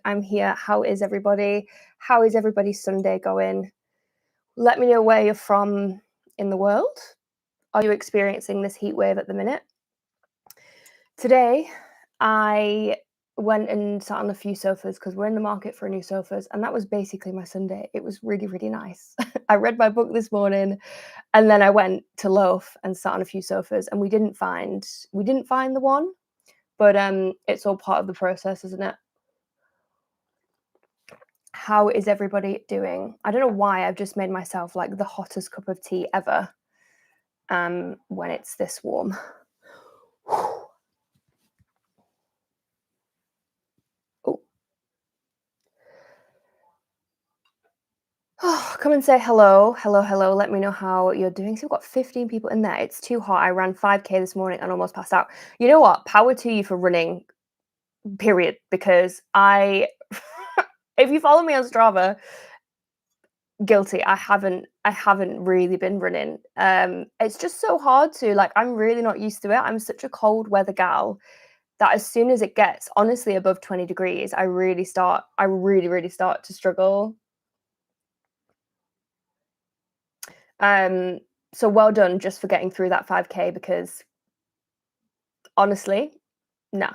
I'm here. How is everybody? How is everybody's Sunday going? Let me know where you're from in the world. Are you experiencing this heat wave at the minute? Today, I went and sat on a few sofas because we're in the market for new sofas, and that was basically my Sunday. It was really, really nice. I read my book this morning, and then I went to loaf and sat on a few sofas, and we didn't find the one, but it's all part of the process, isn't it? How is everybody doing? I don't know why I've just made myself like the hottest cup of tea ever when it's this warm. Oh, come and say hello. Hello, hello. Let me know how you're doing. So we've got 15 people in there. It's too hot. I ran 5K this morning and almost passed out. You know what? Power to you for running, period. Because if you follow me on Strava, guilty. I haven't really been running. It's just so hard to, like, I'm really not used to it. I'm such a cold weather gal that as soon as it gets honestly above 20 degrees, I really start to struggle. So well done just for getting through that 5K, because honestly, no.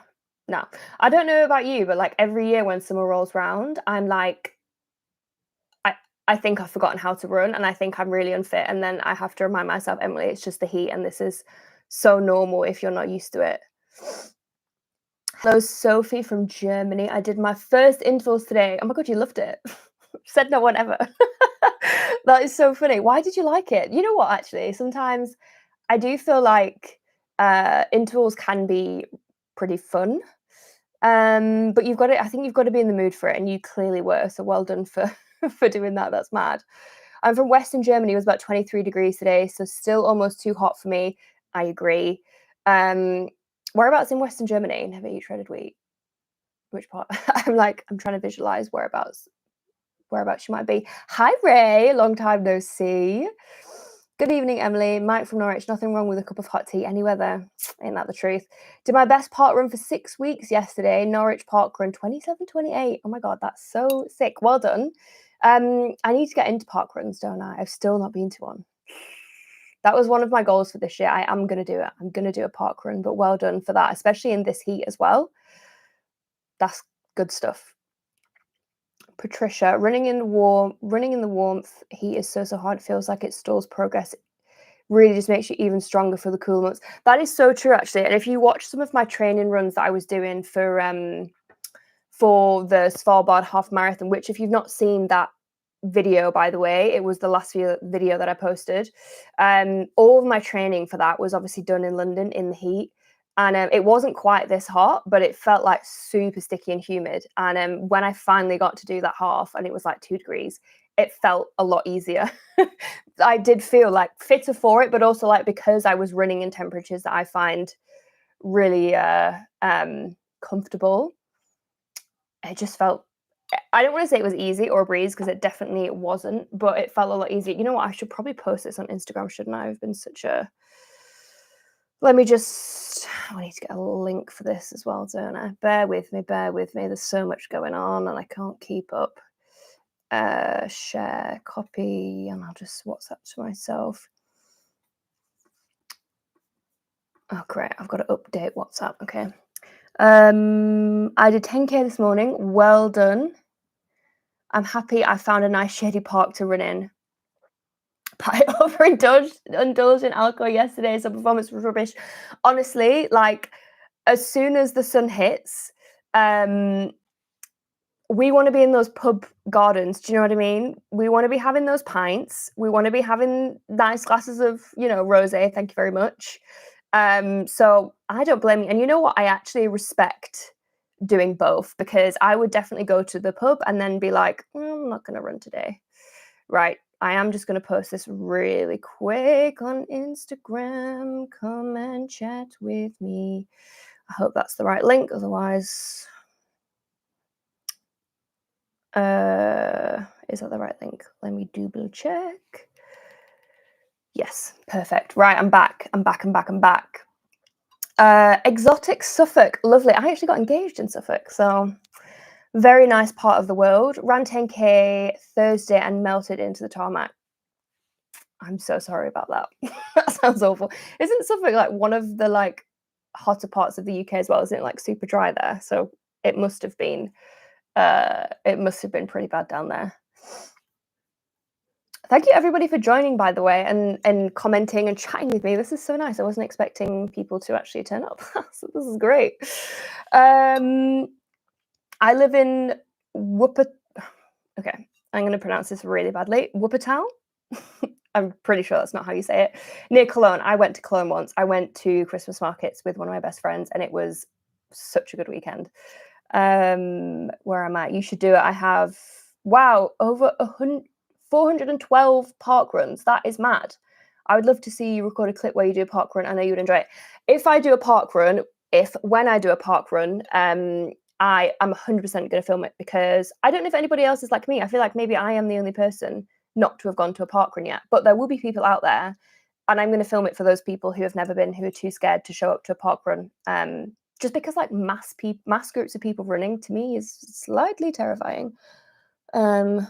I don't know about you, but like every year when summer rolls round, I'm like, I think I've forgotten how to run, and I think I'm really unfit, and then I have to remind myself, Emily, it's just the heat, and this is so normal if you're not used to it. Hello, Sophie from Germany. I did my first intervals today. Oh my god, you loved it. Said no one ever. That is so funny. Why did you like it? You know what, actually, sometimes I do feel like intervals can be pretty fun. But I think you've got to be in the mood for it, and you clearly were, so well done for for doing that. That's mad. I'm from Western Germany. It was about 23 degrees today, so still almost too hot for me. I agree. Whereabouts in Western Germany? Never eat shredded wheat. Which part? I'm trying to visualize whereabouts you might be. Hi, Ray. Long time no see. Good evening, Emily. Mike from Norwich. Nothing wrong with a cup of hot tea any weather. Ain't that the truth? Did my best park run for 6 weeks yesterday. Norwich Park Run 27:28. Oh my god, that's so sick. Well done. I need to get into park runs, don't I? I've still not been to one. That was one of my goals for this year. I am going to do it. I'm going to do a park run, but well done for that, especially in this heat as well. That's good stuff. Patricia, running in the warmth, heat is so hard. It feels like it stalls progress. It really just makes you even stronger for the cool months. That is so true, actually. And if you watch some of my training runs that I was doing for the Svalbard half marathon, which if you've not seen that video, by the way, it was the last video that I posted. All of my training for that was obviously done in London in the heat. And it wasn't quite this hot, but it felt like super sticky and humid. And when I finally got to do that half, and it was like 2 degrees, it felt a lot easier. I did feel like fitter for it, but also like because I was running in temperatures that I find really comfortable, it just felt, I don't want to say it was easy or a breeze, because it definitely wasn't, but it felt a lot easier. You know what? I should probably post this on Instagram, shouldn't I? I've been such a... I need to get a link for this as well, don't I? Bear with me. There's so much going on and I can't keep up. Share, copy, and I'll just WhatsApp to myself. Oh, great. I've got to update WhatsApp. Okay. I did 10K this morning. Well done. I'm happy I found a nice shady park to run in. I overindulged in alcohol yesterday, so performance was rubbish. Honestly, like, as soon as the sun hits, we want to be in those pub gardens. Do you know what I mean? We want to be having those pints. We want to be having nice glasses of, rosé. Thank you very much. So I don't blame you. And you know what? I actually respect doing both, because I would definitely go to the pub and then be like, I'm not going to run today. Right. I am just going to post this really quick on Instagram. Come and chat with me. I hope that's the right link. Otherwise, is that the right link? Let me double check. Yes, perfect. Right, I'm back. Exotic Suffolk. Lovely. I actually got engaged in Suffolk, so Very nice part of the world. Ran 10K Thursday and melted into the tarmac. I'm so sorry about that. That sounds awful. Isn't Suffolk like one of the like hotter parts of the UK as well? Isn't it like super dry there? So it must have been pretty bad down there. Thank you everybody for joining, by the way, and commenting and chatting with me. This is so nice. I wasn't expecting people to actually turn up. So this is great. I live in Okay, I'm going to pronounce this really badly. Wuppertal? I'm pretty sure that's not how you say it. Near Cologne. I went to Cologne once. I went to Christmas markets with one of my best friends, and it was such a good weekend. Where am I? You should do it. I have, wow, over 412 park runs. That is mad. I would love to see you record a clip where you do a park run. I know you would enjoy it. If I do a park run, when I do a park run, I am 100% going to film it, because I don't know if anybody else is like me. I feel like maybe I am the only person not to have gone to a park run yet, but there will be people out there, and I'm going to film it for those people who have never been, who are too scared to show up to a park run. Just because like mass groups of people running, to me, is slightly terrifying. I've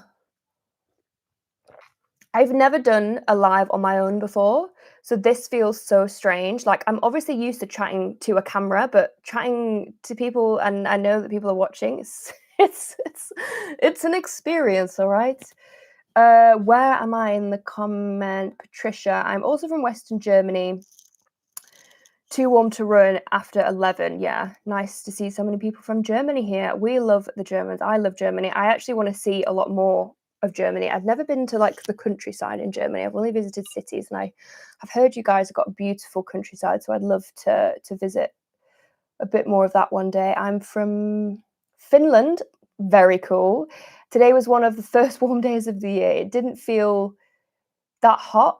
never done a live on my own before, so this feels so strange. Like, I'm obviously used to chatting to a camera, but chatting to people, and I know that people are watching, it's an experience, all right? Where am I in the comment? Patricia, I'm also from Western Germany. Too warm to run after 11. Yeah, nice to see so many people from Germany here. We love the Germans. I love Germany. I actually want to see a lot more of Germany. I've never been to like the countryside in Germany. I've only visited cities, and I've heard you guys have got a beautiful countryside, so I'd love to visit a bit more of that one day. I'm from Finland. Very cool. Today was one of the first warm days of the year. It didn't feel that hot,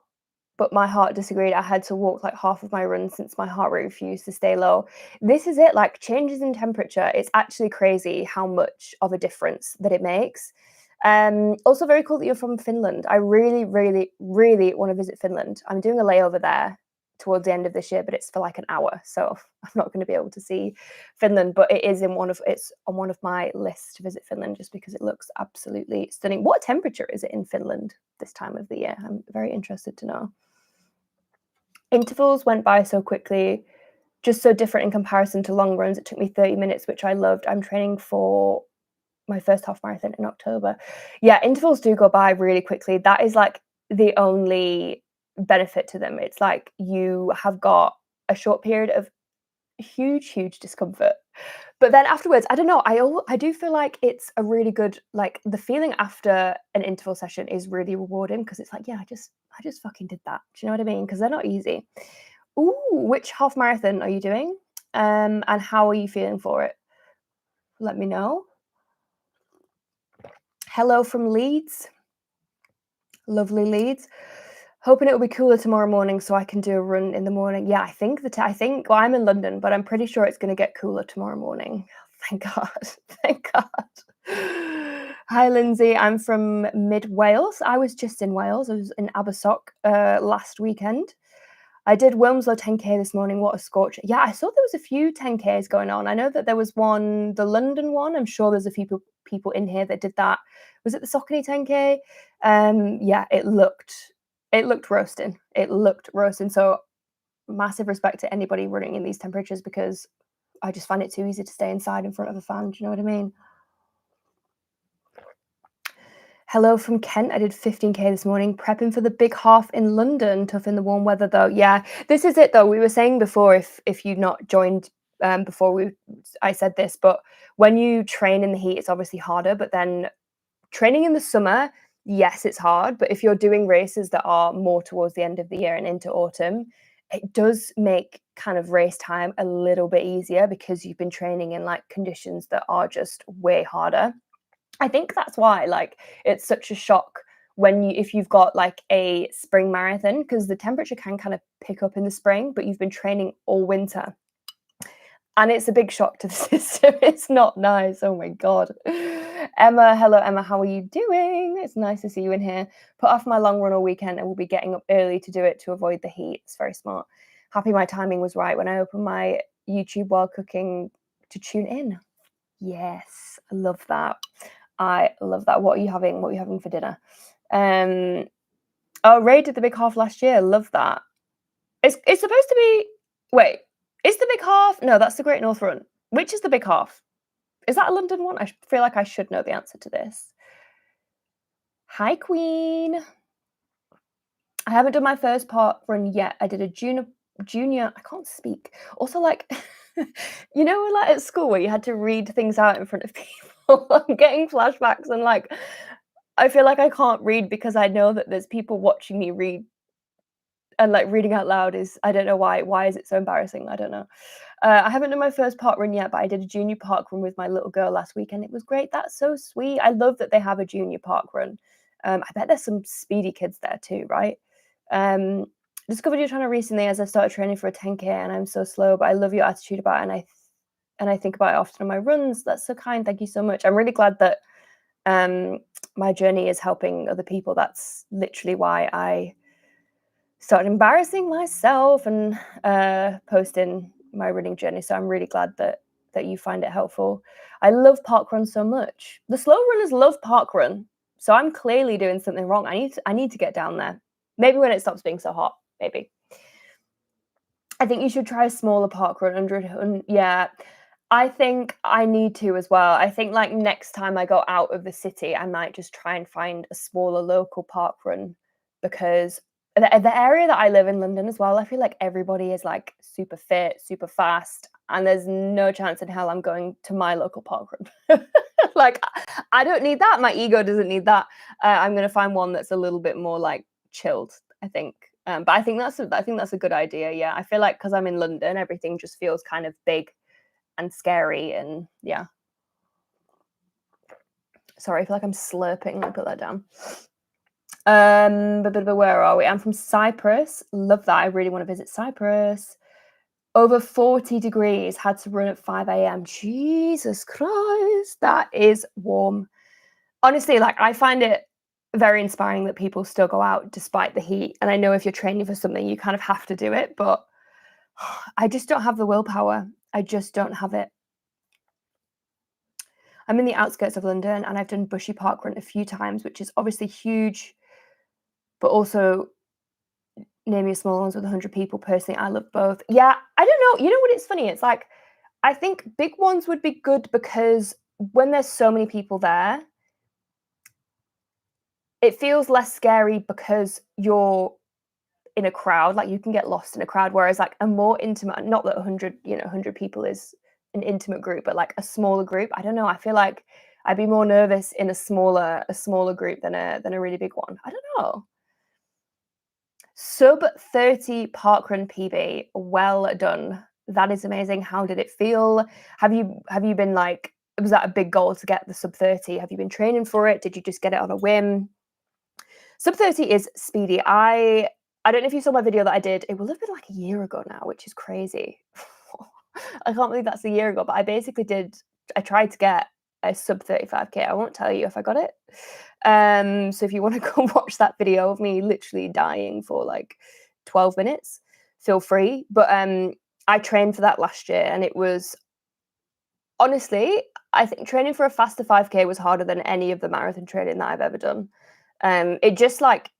but my heart disagreed. I had to walk like half of my run since my heart rate refused to stay low. This is it, like changes in temperature. It's actually crazy how much of a difference that it makes. Also very cool that you're from Finland. I really, really, really want to visit Finland. I'm doing a layover there towards the end of this year, but it's for like an hour, so I'm not going to be able to see Finland, but it's on one of my lists to visit Finland, just because it looks absolutely stunning. What temperature is it in Finland this time of the year? I'm very interested to know. Intervals went by so quickly, just so different in comparison to long runs. It took me 30 minutes, which I loved. I'm training for my first half marathon in October. Yeah, intervals do go by really quickly. That is like the only benefit to them. It's like you have got a short period of huge discomfort, but then afterwards, I don't know, I do feel like it's a really good, like, the feeling after an interval session is really rewarding, because it's like, yeah, I just fucking did that. Do you know what I mean? Because they're not easy. Ooh, which half marathon are you doing? And how are you feeling for it? Let me know. Hello from Leeds. Lovely Leeds. Hoping it'll be cooler tomorrow morning so I can do a run in the morning. Yeah, I think well, I'm in London, but I'm pretty sure it's going to get cooler tomorrow morning. Thank God. Thank God. Hi, Lindsay. I'm from mid Wales. I was just in Wales. I was in Abersoch last weekend. I did Wilmslow 10K this morning. What a scorcher. Yeah, I saw there was a few 10Ks going on. I know that there was one, the London one. I'm sure there's a few people in here that did that. Was it the Saucony 10K? Yeah, it looked roasting. It looked roasting. So massive respect to anybody running in these temperatures, because I just find it too easy to stay inside in front of a fan. Do you know what I mean? Hello from Kent. I did 15K this morning, prepping for the big half in London. Tough in the warm weather, though. Yeah, this is it, though. We were saying before, if you'd not joined before I said this, but when you train in the heat, it's obviously harder. But then training in the summer, yes, it's hard. But if you're doing races that are more towards the end of the year and into autumn, it does make kind of race time a little bit easier, because you've been training in like conditions that are just way harder. I think that's why, like, it's such a shock if you've got like a spring marathon, because the temperature can kind of pick up in the spring, but you've been training all winter. And it's a big shock to the system. It's not nice. Oh my God. Emma, hello, Emma. How are you doing? It's nice to see you in here. Put off my long run all weekend and we'll be getting up early to do it to avoid the heat. It's very smart. Happy my timing was right when I opened my YouTube while cooking to tune in. Yes, I love that. I love that. What are you having? What are you having for dinner? Oh, Ray did the Big Half last year. Love that. It's supposed to be. Wait, is the Big Half? No, that's the Great North Run. Which is the Big Half? Is that a London one? I feel like I should know the answer to this. Hi, Queen. I haven't done my first park run yet. I did a junior. I can't speak. Also, like, like at school where you had to read things out in front of people. I'm getting flashbacks and like, I feel like I can't read because I know that there's people watching me read, and like reading out loud is, I don't know why. Why is it so embarrassing? I don't know. I haven't done my first park run yet, but I did a junior park run with my little girl last week, and it was great. That's so sweet. I love that they have a junior park run. I bet there's some speedy kids there too, right? Um, discovered your channel recently as I started training for a 10K, and I'm so slow, but I love your attitude about it, and I think about it often on my runs. That's so kind. Thank you so much. I'm really glad that my journey is helping other people. That's literally why I started embarrassing myself and posting my running journey. So I'm really glad that you find it helpful. I love parkrun so much. The slow runners love parkrun, so I'm clearly doing something wrong. I need to get down there. Maybe when it stops being so hot. Maybe. I think you should try a smaller parkrun under. Yeah, I think I need to as well. I think like next time I go out of the city, I might just try and find a smaller local parkrun, because the area that I live in, London as well, I feel like everybody is like super fit, super fast, and there's no chance in hell I'm going to my local parkrun. Like, I don't need that. My ego doesn't need that. I'm going to find one that's a little bit more like chilled, I think. But I think that's a good idea. Yeah, I feel like because I'm in London, everything just feels kind of big and scary, and yeah. Sorry, I feel like I'm slurping. Let me put that down. But where are we? I'm from Cyprus. Love that. I really want to visit Cyprus. Over 40 degrees. Had to run at 5 a.m. Jesus Christ, that is warm. Honestly, like, I find it very inspiring that people still go out despite the heat. And I know if you're training for something, you kind of have to do it, but I just don't have the willpower. I just don't have it. I'm in the outskirts of London, and I've done Bushy Park Run a few times, which is obviously huge, but also name your small ones with 100 people. Personally, I love both. Yeah, I don't know. You know what? It's funny. It's like, I think big ones would be good because when there's so many people there, it feels less scary because you're in a crowd. Like, you can get lost in a crowd, whereas like a more intimate, not that 100 people is an intimate group, but like a smaller group, I don't know, I feel like I'd be more nervous in a smaller group than a really big one. I don't know. Sub 30 parkrun PB. Well done. That is amazing. How did it feel? Have you been like, was that a big goal to get the sub 30? Have you been training for it? Did you just get it on a whim? Sub 30 is speedy. I don't know if you saw my video that I did. It will have been like a year ago now, which is crazy. I can't believe that's a year ago, but I tried to get a sub 35K. I won't tell you if I got it. So if you want to go watch that video of me literally dying for like 12 minutes, feel free. But I trained for that last year, and it was, honestly, I think training for a faster 5K was harder than any of the marathon training that I've ever done. It just like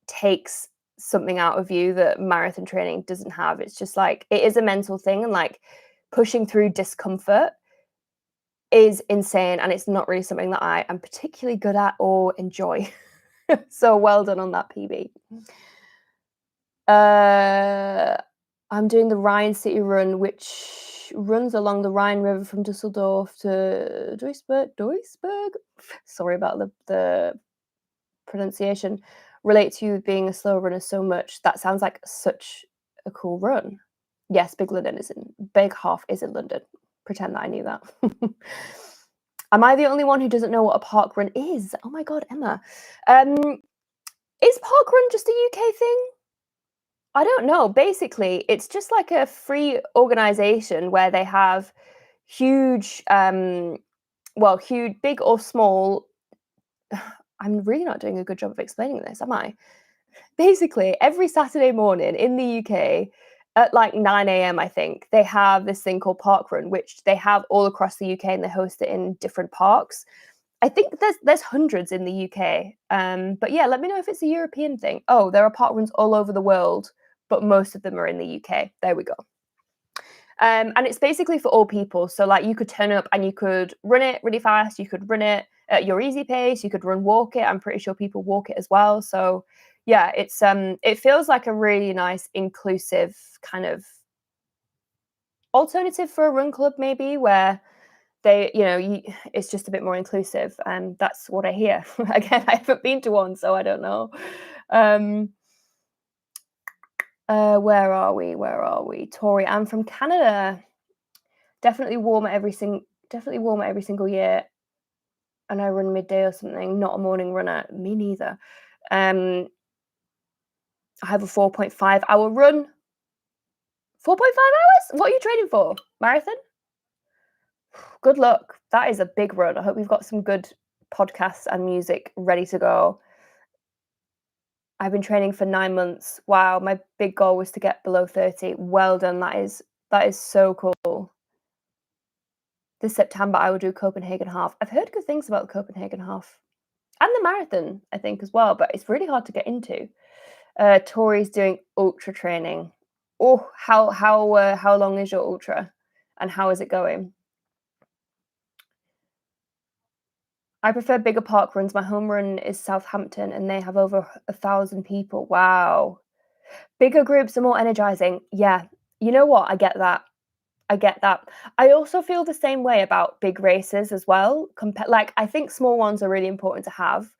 takes something out of you that marathon training doesn't have. It's just like, it is a mental thing, and like pushing through discomfort is insane, and it's not really something that I am particularly good at or enjoy. So well done on that PB. I'm doing the Rhine City Run, which runs along the Rhine River from Dusseldorf to Duisburg. Sorry about the pronunciation. Relate to you being a slow runner so much. That sounds like such a cool run. Yes, Big Half is in London. Pretend that I knew that. Am I the only one who doesn't know what a park run is? Oh my god, Emma. Is park run just a UK thing? I don't know. Basically, it's just like a free organization where they have huge, huge, big or small. I'm really not doing a good job of explaining this, am I? Basically, every Saturday morning in the UK, at like 9 a.m. I think they have this thing called Parkrun, which they have all across the UK, and they host it in different parks. I think there's hundreds in the UK. But yeah, let me know if it's a European thing. Oh, there are parkruns all over the world, but most of them are in the UK. There we go. And it's basically for all people. So like you could turn up and you could run it really fast. You could run it at your easy pace. You could walk it. I'm pretty sure people walk it as well. So yeah, it feels like a really nice, inclusive kind of alternative for a run club, maybe, where they, it's just a bit more inclusive, and that's what I hear. Again, I haven't been to one, so I don't know. Where are we? Tori, I'm from Canada. Definitely warm at every single year, and I run midday or something. Not a morning runner. Me neither. I have a 4.5 hour run. 4.5 hours? What are you training for? Marathon? Good luck. That is a big run. I hope we've got some good podcasts and music ready to go. I've been training for 9 months. Wow, my big goal was to get below 30. Well done. That is so cool. This September, I will do Copenhagen half. I've heard good things about the Copenhagen half and the marathon, I think, as well, but it's really hard to get into. Tori's doing ultra training. Oh, how long is your ultra, and how is it going? I prefer bigger park runs. My home run is Southampton, and they have over 1,000 people. Wow. Bigger groups are more energizing. Yeah. You know what? I get that. I also feel the same way about big races as well. Like, I think small ones are really important to have,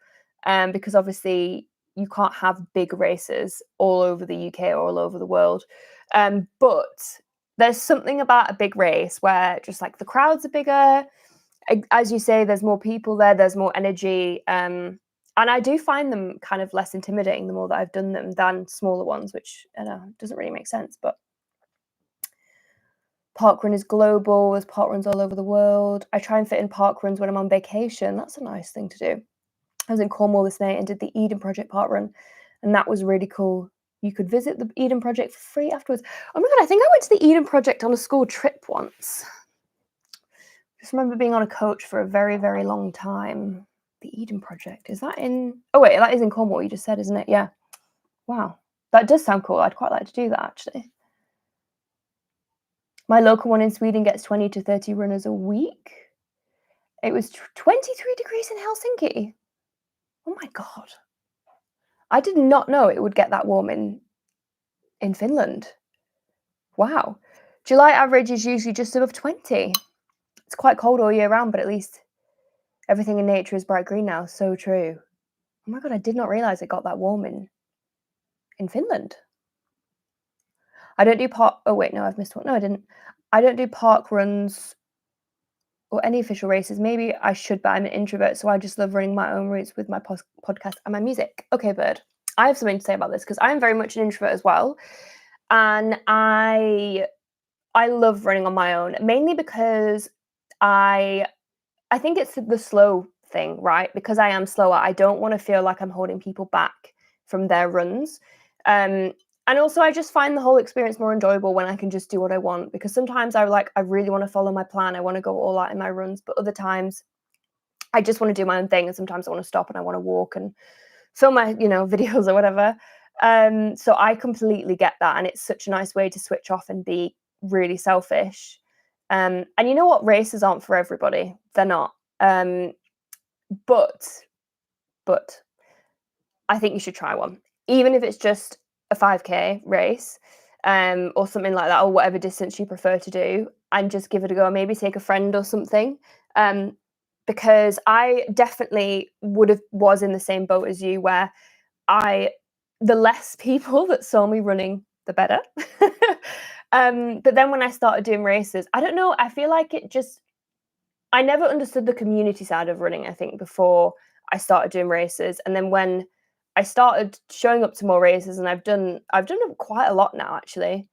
because obviously you can't have big races all over the UK or all over the world. But there's something about a big race where just like the crowds are bigger. As you say, there's more people there, there's more energy. And I do find them kind of less intimidating the more that I've done them than smaller ones, which I know doesn't really make sense. But parkrun is global. There's parkruns all over the world. I try and fit in parkruns when I'm on vacation. That's a nice thing to do. I was in Cornwall this night and did the Eden Project parkrun, and that was really cool. You could visit the Eden Project for free afterwards. Oh my God, I think I went to the Eden Project on a school trip once. Just remember being on a coach for a very, very long time. The Eden Project. Is that in... Oh, wait, that is in Cornwall, you just said, isn't it? Yeah. Wow. That does sound cool. I'd quite like to do that, actually. My local one in Sweden gets 20 to 30 runners a week. It was 23 degrees in Helsinki. Oh, my God. I did not know it would get that warm in Finland. Wow. July average is usually just above 20. It's quite cold all year round, but at least everything in nature is bright green now. So true. Oh my God, I did not realize it got that warm in Finland. I don't do oh wait, no, I've missed one. No, I didn't. I don't do park runs or any official races. Maybe I should, but I'm an introvert, so I just love running my own routes with my podcast and my music. Okay, Bird. I have something to say about this because I'm very much an introvert as well. And I love running on my own, mainly because I think it's the slow thing, right? Because I am slower, I don't want to feel like I'm holding people back from their runs. And also I just find the whole experience more enjoyable when I can just do what I want, because sometimes I really want to follow my plan. I want to go all out in my runs, but other times I just want to do my own thing. And sometimes I want to stop and I want to walk and film my, videos or whatever. So I completely get that. And it's such a nice way to switch off and be really selfish. And you know what? Races aren't for everybody. They're not. But I think you should try one, even if it's just a 5K race, or something like that, or whatever distance you prefer to do, and just give it a go. Maybe take a friend or something, because I definitely was in the same boat as you, where the less people that saw me running, the better. But then when I started doing races, I don't know, I feel like I never understood the community side of running, I think, before I started doing races. And then when I started showing up to more races, and I've done quite a lot now, actually.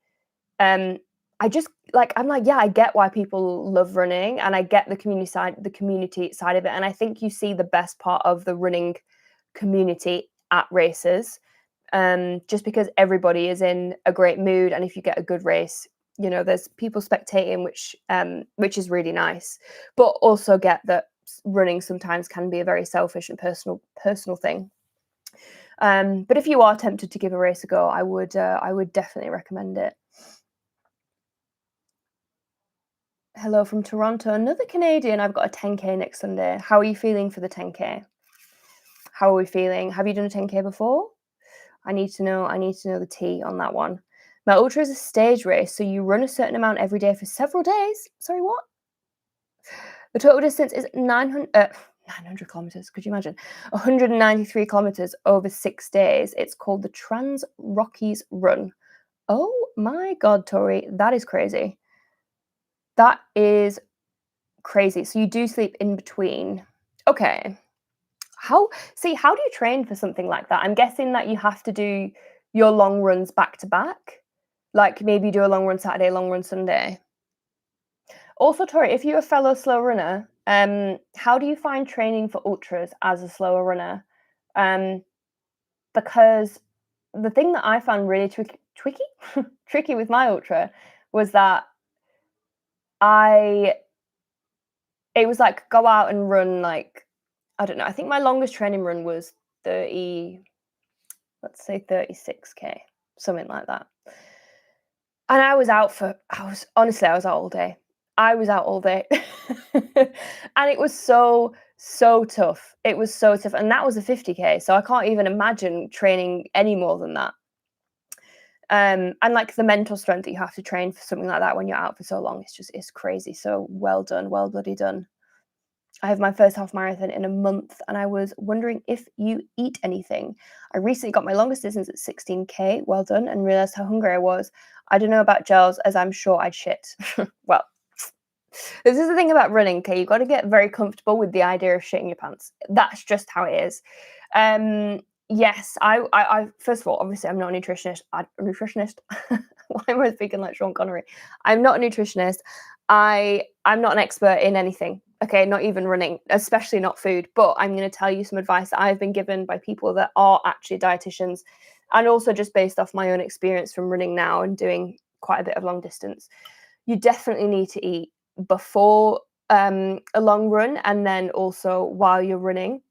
I'm like, yeah, I get why people love running, and I get the community side of it. And I think you see the best part of the running community at races. just because everybody is in a great mood, and if you get a good race, there's people spectating, which is really nice. But also get that running sometimes can be a very selfish and personal thing. But if you are tempted to give a race a go, I would definitely recommend it. Hello from Toronto, another Canadian. I've got a 10K next Sunday. How are you feeling for the 10K? How are we feeling? Have you done a 10K before? I need to know the tea on that one. My ultra is a stage race, so you run a certain amount every day for several days. Sorry, what? The total distance is 900 kilometers. Could you imagine? 193 kilometers over 6 days. It's called the Trans Rockies Run. Oh my God, Tori, that is crazy. That is crazy. So you do sleep in between. Okay. How do you train for something like that? I'm guessing that you have to do your long runs back to back. Like maybe do a long run Saturday, long run Sunday. Also, Tori, if you're a fellow slow runner, how do you find training for ultras as a slower runner? Because the thing that I found really tricky with my ultra was that it was like go out and run, like, I don't know, I think my longest training run was 36K, something like that. And I was out all day. I was out all day. And it was so tough. It was so tough. And that was a 50K. So I can't even imagine training any more than that. And like the mental strength that you have to train for something like that when you're out for so long, it's crazy. So well done, well bloody done. I have my first half marathon in a month, and I was wondering if you eat anything. I recently got my longest distance at 16K, well done, and realised how hungry I was. I don't know about gels, as I'm sure I'd shit. Well, this is the thing about running, okay? You've got to get very comfortable with the idea of shitting your pants. That's just how it is. Yes, I first of all, obviously, I'm not a nutritionist. Why am I speaking like Sean Connery? I'm not a nutritionist. I'm not an expert in anything. Okay, not even running, especially not food. But I'm going to tell you some advice that I've been given by people that are actually dietitians, and also just based off my own experience from running now and doing quite a bit of long distance. You definitely need to eat before a long run, and then also while you're running.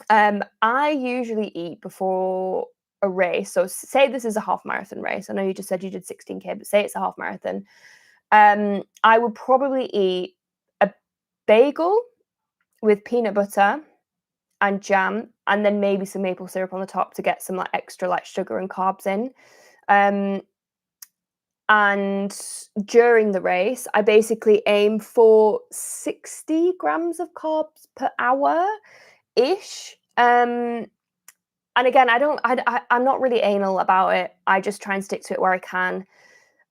I usually eat before a race. So say this is a half marathon race. I know you just said you did 16K, but say it's a half marathon. I would probably eat a bagel with peanut butter and jam, and then maybe some maple syrup on the top to get some like extra like sugar and carbs in. And during the race, I basically aim for 60 grams of carbs per hour ish. And again, I'm not really anal about it. I just try and stick to it where I can.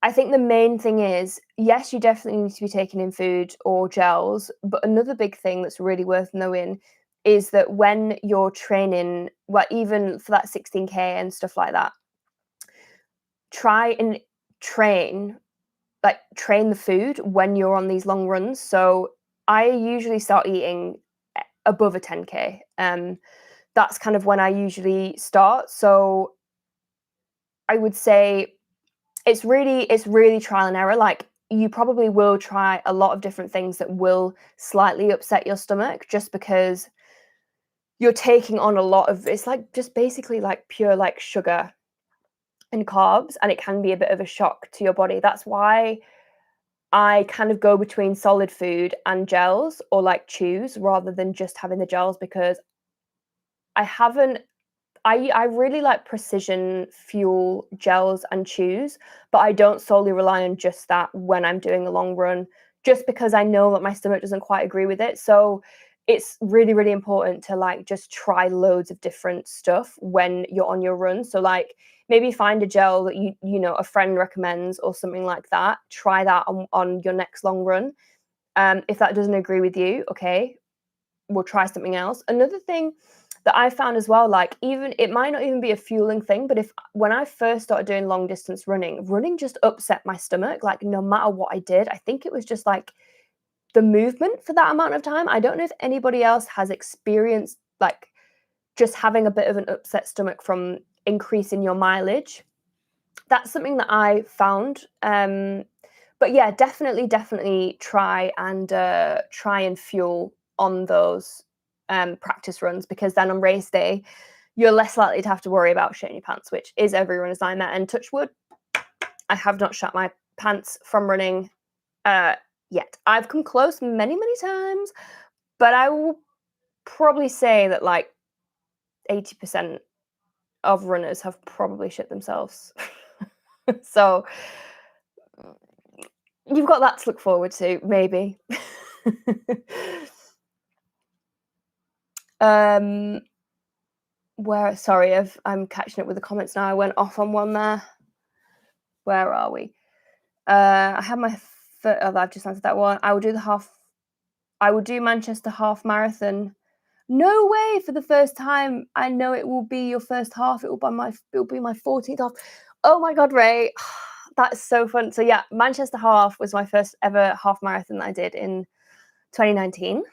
I think the main thing is, yes, you definitely need to be taking in food or gels, but another big thing that's really worth knowing is that when you're training, well, even for that 16K and stuff like that, try and train the food when you're on these long runs. So I usually start eating above a 10K. That's kind of when I usually start. So I would say it's really trial and error. Like you probably will try a lot of different things that will slightly upset your stomach just because you're taking on a lot of, it's like just basically like pure like sugar and carbs, and it can be a bit of a shock to your body. That's why I kind of go between solid food and gels, or like chews, rather than just having the gels, because I really like Precision Fuel gels and chews, but I don't solely rely on just that when I'm doing a long run, just because I know that my stomach doesn't quite agree with it. So it's really, really important to like just try loads of different stuff when you're on your run. So like maybe find a gel that you know a friend recommends or something like that. Try that on your next long run. If that doesn't agree with you, okay, we'll try something else. Another thing that I found as well, like even it might not even be a fueling thing, but if when I first started doing long distance running just upset my stomach, like no matter what I did. I think it was just like the movement for that amount of time. I don't know if anybody else has experienced like just having a bit of an upset stomach from increasing your mileage. That's something that I found. But yeah, definitely try and fuel on those practice runs, because then on race day, you're less likely to have to worry about shitting your pants, which is every runner's nightmare. And touch wood, I have not shut my pants from running yet. I've come close many times, but I will probably say that like 80% of runners have probably shit themselves. So you've got that to look forward to, maybe. I'm catching up with the comments now. I went off on one there. Where are we? I had my I've just answered that one. I will do Manchester half marathon. No way, for the first time. I know it will be your first half. It will be my 14th half. Oh my God, Ray. That's so fun. So yeah, Manchester half was my first ever half marathon that I did in 2019.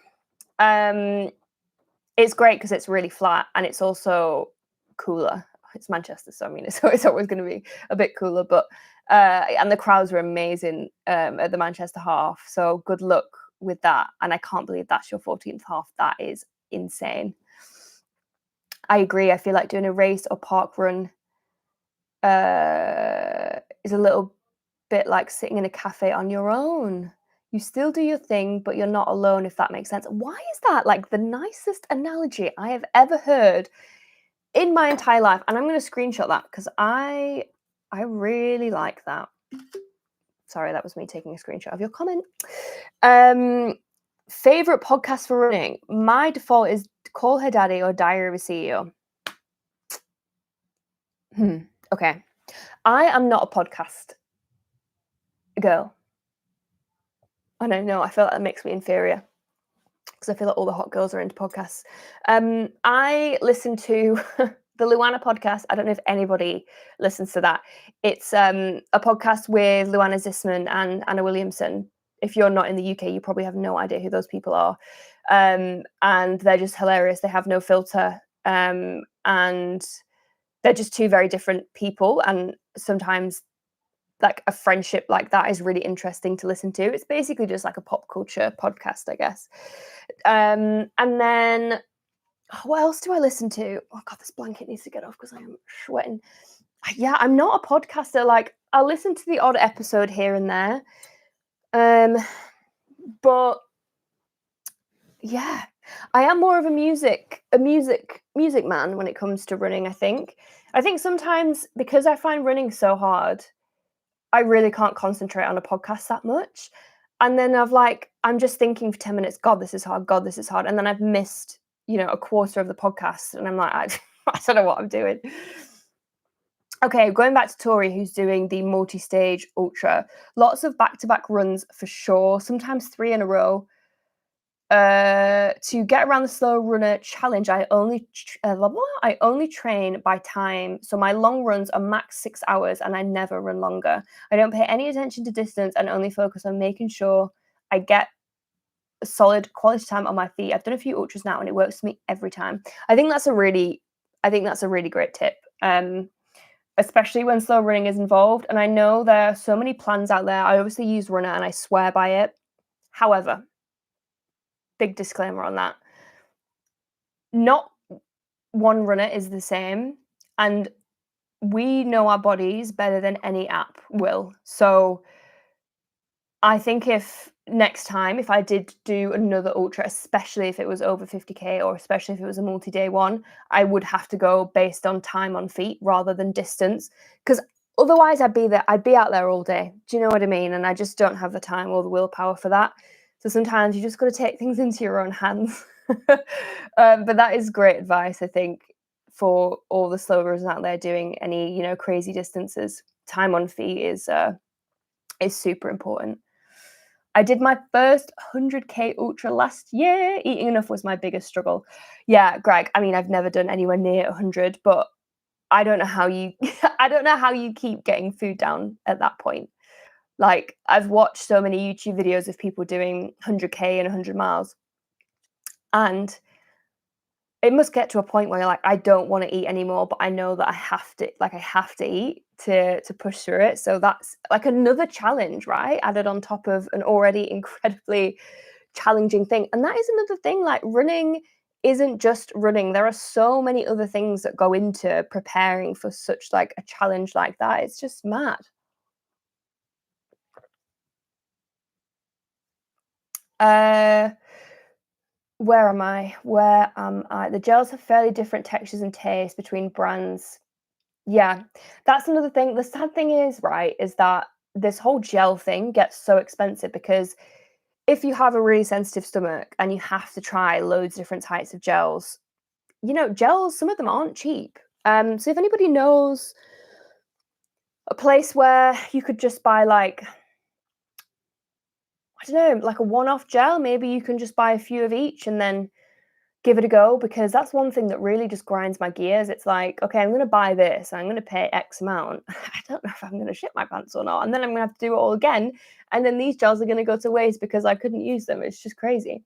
It's great because it's really flat and it's also cooler. It's Manchester, so I mean, it's always going to be a bit cooler, but and the crowds were amazing at the Manchester half. So good luck with that. And I can't believe that's your 14th half. That is insane. I agree. I feel like doing a race or park run is a little bit like sitting in a cafe on your own. You still do your thing, but you're not alone, if that makes sense. Why is that like the nicest analogy I have ever heard in my entire life? And I'm going to screenshot that because I really like that. Sorry, that was me taking a screenshot of your comment. Favorite podcast for running? My default is Call Her Daddy or Diary of a CEO. Okay. I am not a podcast girl. I don't know. I feel like that makes me inferior because I feel like all the hot girls are into podcasts. I listen to the Luana podcast. I don't know if anybody listens to that. It's a podcast with Luana Zisman and Anna Williamson. If you're not in the UK, you probably have no idea who those people are. And they're just hilarious. They have no filter. And they're just two very different people. And sometimes like a friendship like that is really interesting to listen to. It's basically just like a pop culture podcast, I guess. And then what else do I listen to? Oh God, this blanket needs to get off because I am sweating. Yeah, I'm not a podcaster. Like I'll listen to the odd episode here and there. But yeah, I am more of a music man when it comes to running, I think. I think sometimes because I find running so hard, I really can't concentrate on a podcast that much. And then I'm just thinking for 10 minutes, God, this is hard. God, this is hard. And then I've missed, a quarter of the podcast. And I'm like, I don't know what I'm doing. Okay, going back to Tori, who's doing the multi-stage ultra. Lots of back-to-back runs for sure. Sometimes 3 in a row. To get around the slow runner challenge, I only train by time. So my long runs are max 6 hours and I never run longer. I don't pay any attention to distance and only focus on making sure I get a solid quality time on my feet. I've done a few ultras now and it works for me every time. I think that's a really great tip. Especially when slow running is involved. And I know there are so many plans out there. I obviously use Runner and I swear by it. However, big disclaimer on that. Not one runner is the same, and we know our bodies better than any app will. So I think if next time, if I did do another ultra, especially if it was over 50k or especially if it was a multi-day one, I would have to go based on time on feet rather than distance, because otherwise I'd be out there all day. Do you know what I mean? And I just don't have the time or the willpower for that. So sometimes you just got to take things into your own hands. But that is great advice, I think, for all the slow runners out there doing any, crazy distances. Time on feet is super important. I did my first 100k ultra last year. Eating enough was my biggest struggle. Yeah, Greg, I mean, I've never done anywhere near 100, but I don't know how you keep getting food down at that point. Like, I've watched so many YouTube videos of people doing 100k and 100 miles. And it must get to a point where you're like, I don't want to eat anymore, but I know that I have to eat to push through it. So that's like another challenge, right? Added on top of an already incredibly challenging thing. And that is another thing, like running isn't just running. There are so many other things that go into preparing for such like a challenge like that. It's just mad. Where am I? Where am I? The gels have fairly different textures and tastes between brands. Yeah, that's another thing. The sad thing is, right, is that this whole gel thing gets so expensive because if you have a really sensitive stomach and you have to try loads of different types of gels, gels, some of them aren't cheap. So if anybody knows a place where you could just buy like, I don't know, like a one-off gel, maybe you can just buy a few of each and then give it a go, because that's one thing that really just grinds my gears. It's like, okay, I'm going to buy this, I'm going to pay X amount. I don't know if I'm going to shit my pants or not. And then I'm going to have to do it all again. And then these gels are going to go to waste because I couldn't use them. It's just crazy.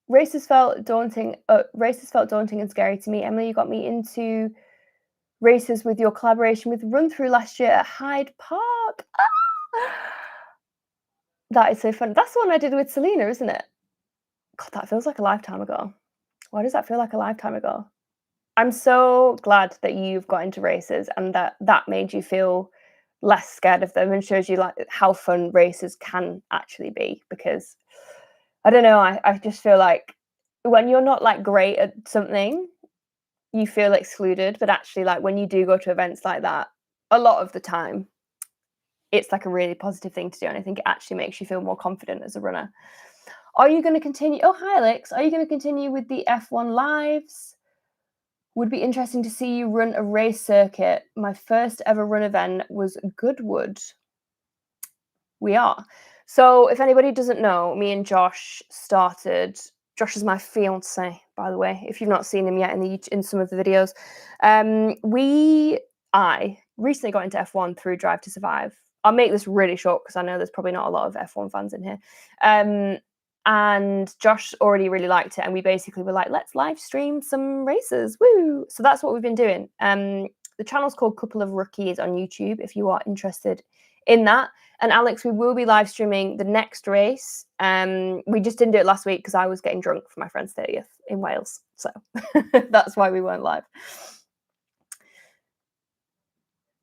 Races felt daunting. Races felt daunting and scary to me. Emily, you got me into races with your collaboration with Run Through last year at Hyde Park. That is so fun. That's the one I did with Selena, isn't it? God, that feels like a lifetime ago. Why does that feel like a lifetime ago? I'm so glad that you've got into races and that made you feel less scared of them and shows you like how fun races can actually be, because I don't know, I just feel like when you're not like great at something, you feel excluded, but actually like when you do go to events like that, a lot of the time it's like a really positive thing to do, and I think it actually makes you feel more confident as a runner. Are you going to continue? Oh, hi, Alex. Are you going to continue with the F1 lives? Would be interesting to see you run a race circuit. My first ever run event was Goodwood. We are. So if anybody doesn't know, me and Josh started. Josh is my fiance, by the way. If you've not seen him yet in some of the videos, I recently got into F1 through Drive to Survive. I'll make this really short because I know there's probably not a lot of F1 fans in here. And Josh already really liked it, and we basically were like, let's live stream some races. Woo! So that's what we've been doing. The channel's called Couple of Rookies on YouTube if you are interested in that. And Alex, we will be live streaming the next race. We just didn't do it last week because I was getting drunk for my friend's 30th in Wales. So that's why we weren't live.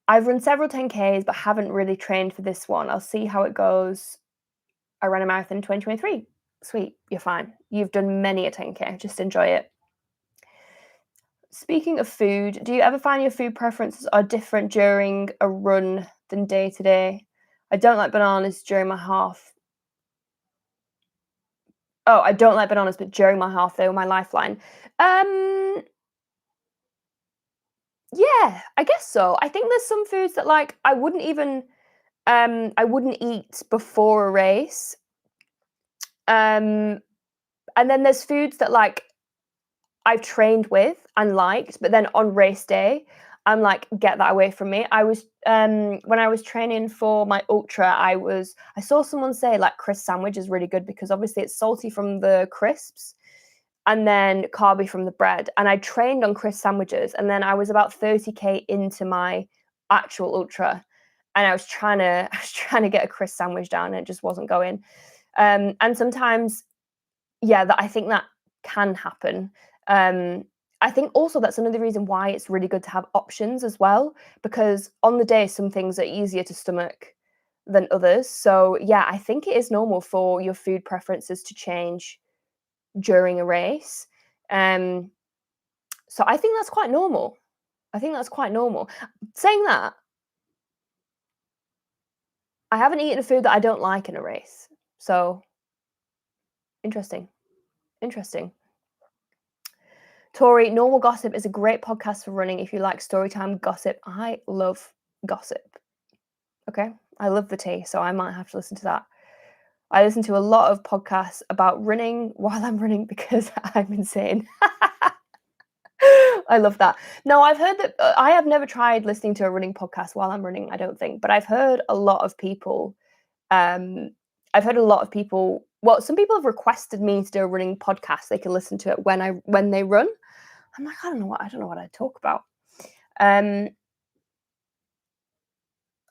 I've run several 10Ks, but haven't really trained for this one. I'll see how it goes. I ran a marathon in 2023. Sweet, you're fine. You've done many a 10K. Just enjoy it. Speaking of food, do you ever find your food preferences are different during a run than day to day? I don't like bananas during my half. Oh, I don't like bananas, but during my half, they were my lifeline. Yeah, I guess so. I think there's some foods that like I wouldn't eat before a race. And then there's foods that like I've trained with and liked, but then on race day, I'm like, get that away from me. I was when I was training for my ultra, I saw someone say like crisp sandwich is really good because obviously it's salty from the crisps and then carby from the bread. And I trained on crisp sandwiches, and then I was about 30K into my actual ultra, and I was trying to get a crisp sandwich down, and it just wasn't going. And sometimes, yeah, I think that can happen. I think also that's another reason why it's really good to have options as well, because on the day, some things are easier to stomach than others. So yeah, I think it is normal for your food preferences to change during a race. So I think that's quite normal. Saying that, I haven't eaten a food that I don't like in a race. So interesting. Tori, Normal Gossip is a great podcast for running if you like storytime gossip. I love gossip. Okay. I love the tea, so I might have to listen to that. I listen to a lot of podcasts about running while I'm running because I'm insane. I love that. No, I've heard that I have never tried listening to a running podcast while I'm running, I don't think, but I've heard a lot of people well, some people have requested me to do a running podcast. They can listen to it when they run. I'm like, I don't know what I talk about.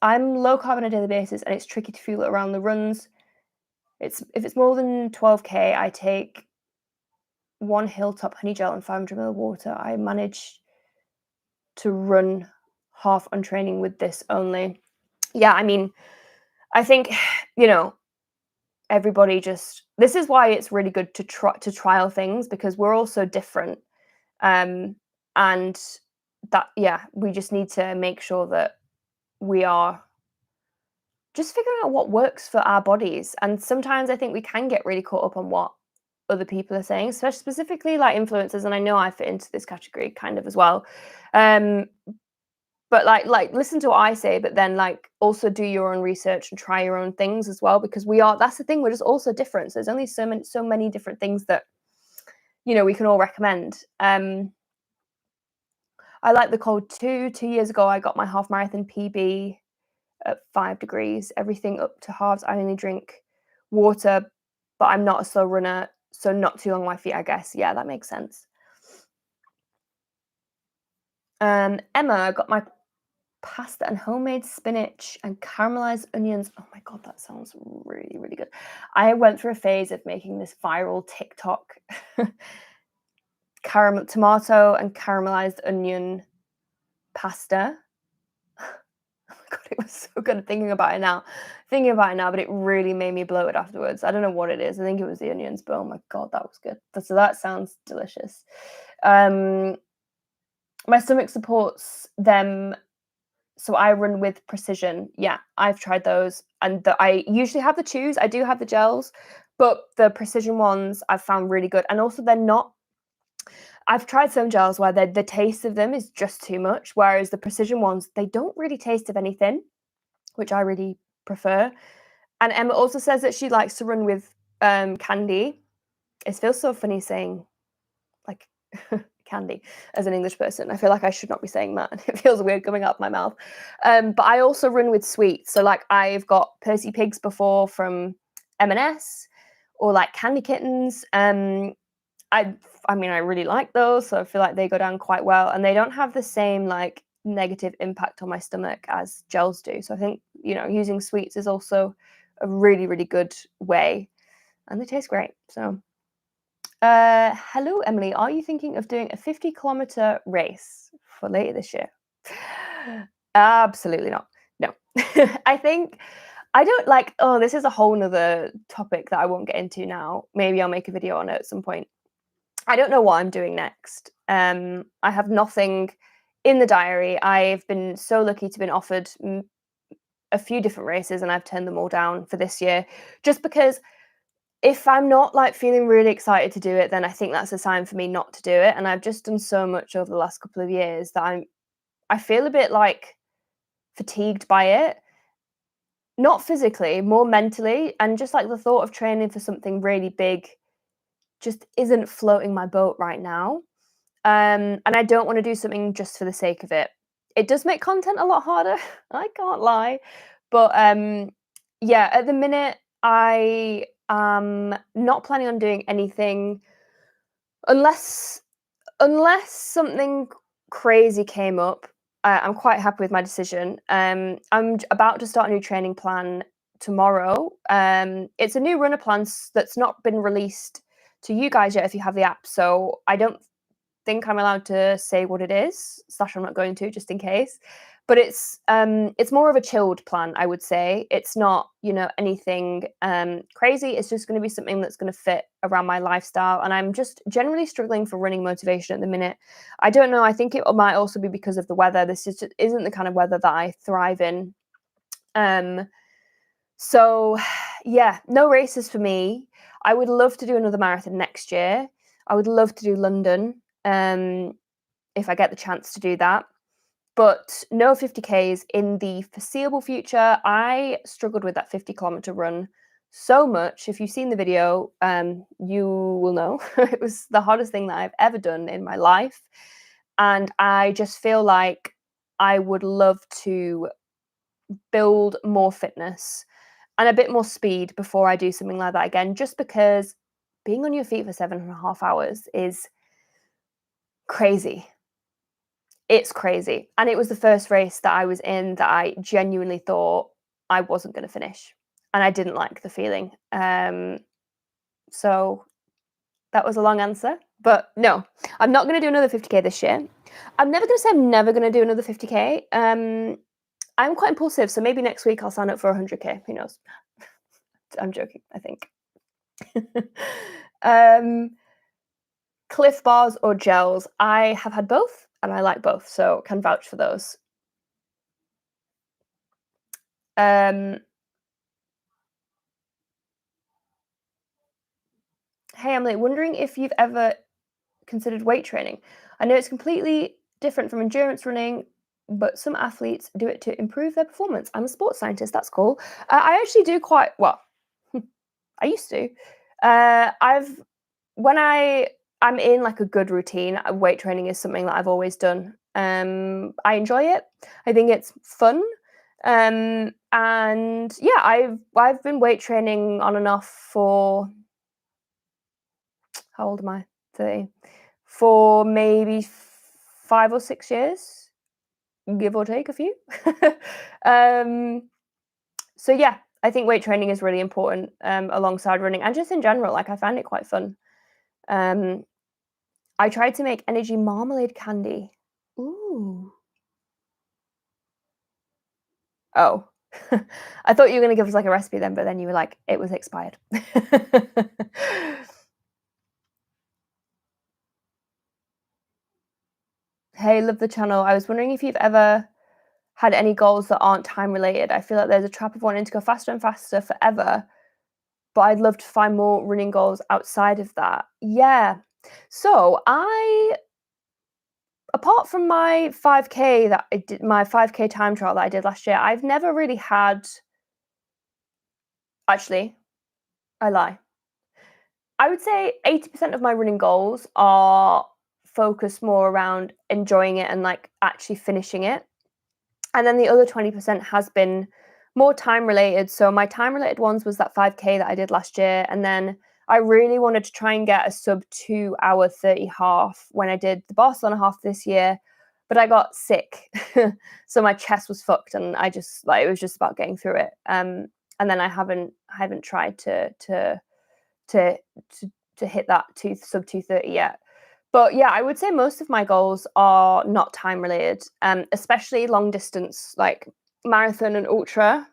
I'm low carb on a daily basis, and it's tricky to fuel it around the runs. If it's more than 12K, I take 1 Hilltop honey gel and 500 ml water. I manage to run half on training with this only. Yeah, I mean, I think, everybody this is why it's really good to trial things, because we're all so different. And that, we just need to make sure that we are just figuring out what works for our bodies. And sometimes I think we can get really caught up on what other people are saying, especially specifically like influencers. And I know I fit into this category kind of as well. But like listen to what I say, but then like also do your own research and try your own things as well, because that's the thing, we're just all so different. So there's only so many different things that, we can all recommend. I like the cold too. 2 years ago, I got my half marathon PB at 5 degrees. Everything up to halves, I only drink water, but I'm not a slow runner, so not too long on my feet, I guess. Yeah, that makes sense. Emma got my pasta and homemade spinach and caramelized onions. Oh my god, that sounds really, really good. I went through a phase of making this viral TikTok tomato and caramelized onion pasta. Oh my god, it was so good. Thinking about it now, but it really made me bloated afterwards. I don't know what it is. I think it was the onions, but oh my god, that was good. So that sounds delicious. My stomach supports them, so I run with Precision. Yeah, I've tried those, and I usually have the chews. I do have the gels, but the Precision ones I've found really good. And also, they're not. I've tried some gels where the taste of them is just too much, whereas the Precision ones, they don't really taste of anything, which I really prefer. And Emma also says that she likes to run with candy. It feels so funny saying like candy as an English person. I feel like I should not be saying that. It feels weird coming out of my mouth. But I also run with sweets. So like I've got Percy Pigs before from M&S, or like Candy Kittens. I mean, I really like those, so I feel like they go down quite well, and they don't have the same like negative impact on my stomach as gels do. So I think, using sweets is also a really, really good way, and they taste great. So hello, Emily. Are you thinking of doing a 50-kilometer race for later this year? Absolutely not. No. I think I don't like, this is a whole nother topic that I won't get into now. Maybe I'll make a video on it at some point. I don't know what I'm doing next. I have nothing in the diary. I've been so lucky to have been offered a few different races, and I've turned them all down for this year, just because if I'm not like feeling really excited to do it, then I think that's a sign for me not to do it. And I've just done so much over the last couple of years that I feel a bit like fatigued by it. Not physically, more mentally, and just like the thought of training for something really big just isn't floating my boat right now. And I don't want to do something just for the sake of it. It does make content a lot harder, I can't lie. But yeah, at the minute, I am not planning on doing anything unless something crazy came up. I'm quite happy with my decision. I'm about to start a new training plan tomorrow. It's a new runner plan that's not been released to you guys yet if you have the app. So I don't think I'm allowed to say what it is, / I'm not going to, just in case. But it's more of a chilled plan, I would say. It's not, anything crazy. It's just going to be something that's going to fit around my lifestyle. And I'm just generally struggling for running motivation at the minute. I don't know. I think it might also be because of the weather. This isn't the kind of weather that I thrive in. So yeah, no races for me. I would love to do another marathon next year. I would love to do London if I get the chance to do that. But no 50Ks in the foreseeable future. I struggled with that 50-kilometer run so much. If you've seen the video, you will know it was the hardest thing that I've ever done in my life. And I just feel like I would love to build more fitness and a bit more speed before I do something like that again, just because being on your feet for 7.5 hours is crazy. It's crazy. And it was the first race that I was in that I genuinely thought I wasn't going to finish. And I didn't like the feeling. So that was a long answer. But no, I'm not going to do another 50K this year. I'm never going to say I'm never going to do another 50K. I'm quite impulsive. So maybe next week I'll sign up for 100K. Who knows? I'm joking, I think. Cliff bars or gels? I have had both and I like both, so can vouch for those. Hey Emily, wondering if you've ever considered weight training. I know it's completely different from endurance running, but some athletes do it to improve their performance. I'm a sports scientist. That's cool. I actually do quite well. I used to. I'm in like a good routine. Weight training is something that I've always done. I enjoy it. I think it's fun. And yeah, I've been weight training on and off for, how old am I? 30. For maybe 5 or 6 years, give or take a few. So yeah, I think weight training is really important alongside running, and just in general. Like, I find it quite fun. I tried to make energy marmalade candy. Ooh. Oh. I thought you were going to give us like a recipe then, but then you were like, it was expired. Hey, love the channel. I was wondering if you've ever had any goals that aren't time related. I feel like there's a trap of wanting to go faster and faster forever, but I'd love to find more running goals outside of that. Yeah. So apart from my 5K that I did, my 5K time trial that I did last year, I've never really had. Actually, I lie. I would say 80% of my running goals are focused more around enjoying it and like actually finishing it. And then the other 20% has been more time related. So my time related ones was that 5K that I did last year. And then I really wanted to try and get a sub 2 hour 30 half when I did the Barcelona half this year. But I got sick. So my chest was fucked and I just like, it was just about getting through it. And then I haven't tried to hit that sub 2:30 yet. But yeah, I would say most of my goals are not time related, especially long distance, like marathon and ultra.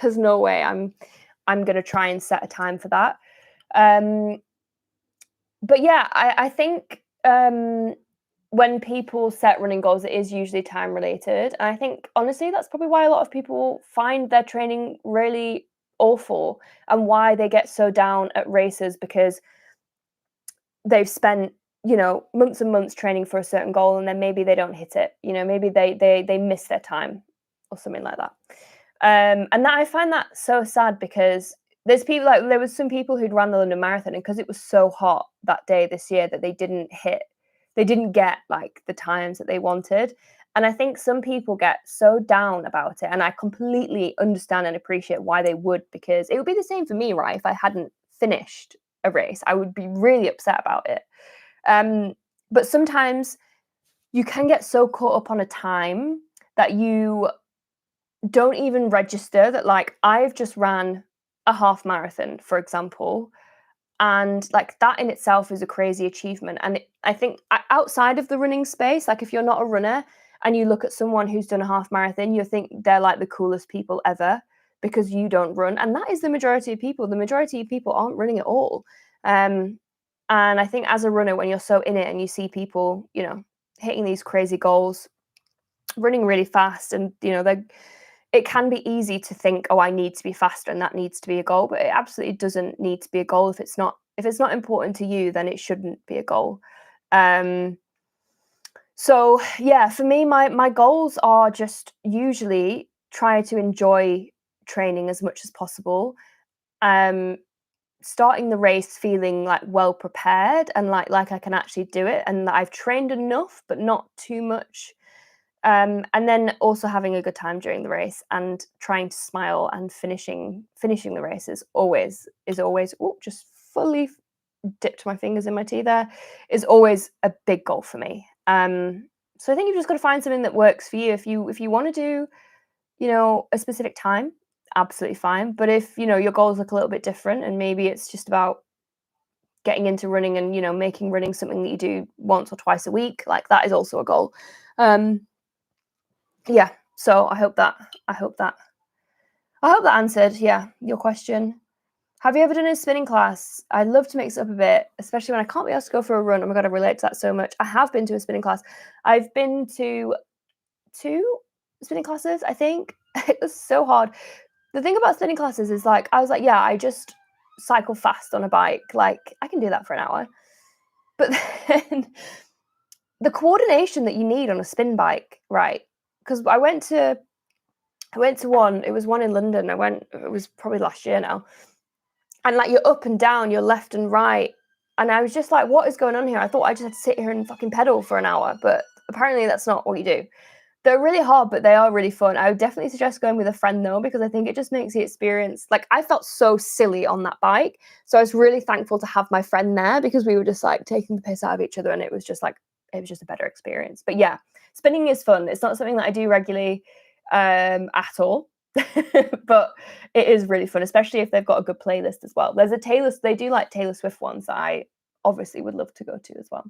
There's no way I'm gonna try and set a time for that. But yeah, I think when people set running goals, it is usually time related. And I think honestly, that's probably why a lot of people find their training really awful and why they get so down at races, because they've spent, months and months training for a certain goal and then maybe they don't hit it. Maybe they miss their time or something like that. And that, I find that so sad, because there's people, like there was some people who'd run the London Marathon, and because it was so hot that day this year that they didn't get like the times that they wanted. And I think some people get so down about it, and I completely understand and appreciate why they would, because it would be the same for me, right? If I hadn't finished a race, I would be really upset about it. But sometimes you can get so caught up on a time that you don't even register that, like, I've just ran a half marathon, for example, and like that in itself is a crazy achievement. And I think outside of the running space, like if you're not a runner and you look at someone who's done a half marathon, you think they're like the coolest people ever because you don't run. And that is the majority of people. The majority of people aren't running at all. And I think as a runner, when you're so in it and you see people, hitting these crazy goals, running really fast, and it can be easy to think, oh, I need to be faster and that needs to be a goal, but it absolutely doesn't need to be a goal. If it's not important to you, then it shouldn't be a goal. So yeah, for me, my goals are just usually try to enjoy training as much as possible. Starting the race feeling like well prepared and like I can actually do it, and that I've trained enough but not too much. And then also having a good time during the race and trying to smile and finishing the race is always just fully dipped my fingers in my tea there, is always a big goal for me. So I think you've just got to find something that works for you. If you want to do, a specific time, absolutely fine. But if, your goals look a little bit different and maybe it's just about getting into running and, making running something that you do once or twice a week, like that is also a goal. Yeah, so I hope that answered, your question. Have you ever done a spinning class? I'd love to mix it up a bit, especially when I can't be asked to go for a run. Oh my God, I relate to that so much. I have been to a spinning class. I've been to 2 spinning classes, I think. It was so hard. The thing about spinning classes is I was like, yeah, I just cycle fast on a bike. Like, I can do that for an hour. But then the coordination that you need on a spin bike, right? Because I went to one, it was one in London. It was probably last year now. And you're up and down, you're left and right. And I was just like, what is going on here? I thought I just had to sit here and fucking pedal for an hour, but apparently that's not what you do. They're really hard, but they are really fun. I would definitely suggest going with a friend though, because I think it just makes the experience, I felt so silly on that bike. So I was really thankful to have my friend there because we were just taking the piss out of each other, and it was just a better experience. But yeah, spinning is fun. It's not something that I do regularly at all. But it is really fun, especially if they've got a good playlist as well. There's they do Taylor Swift ones that I obviously would love to go to as well.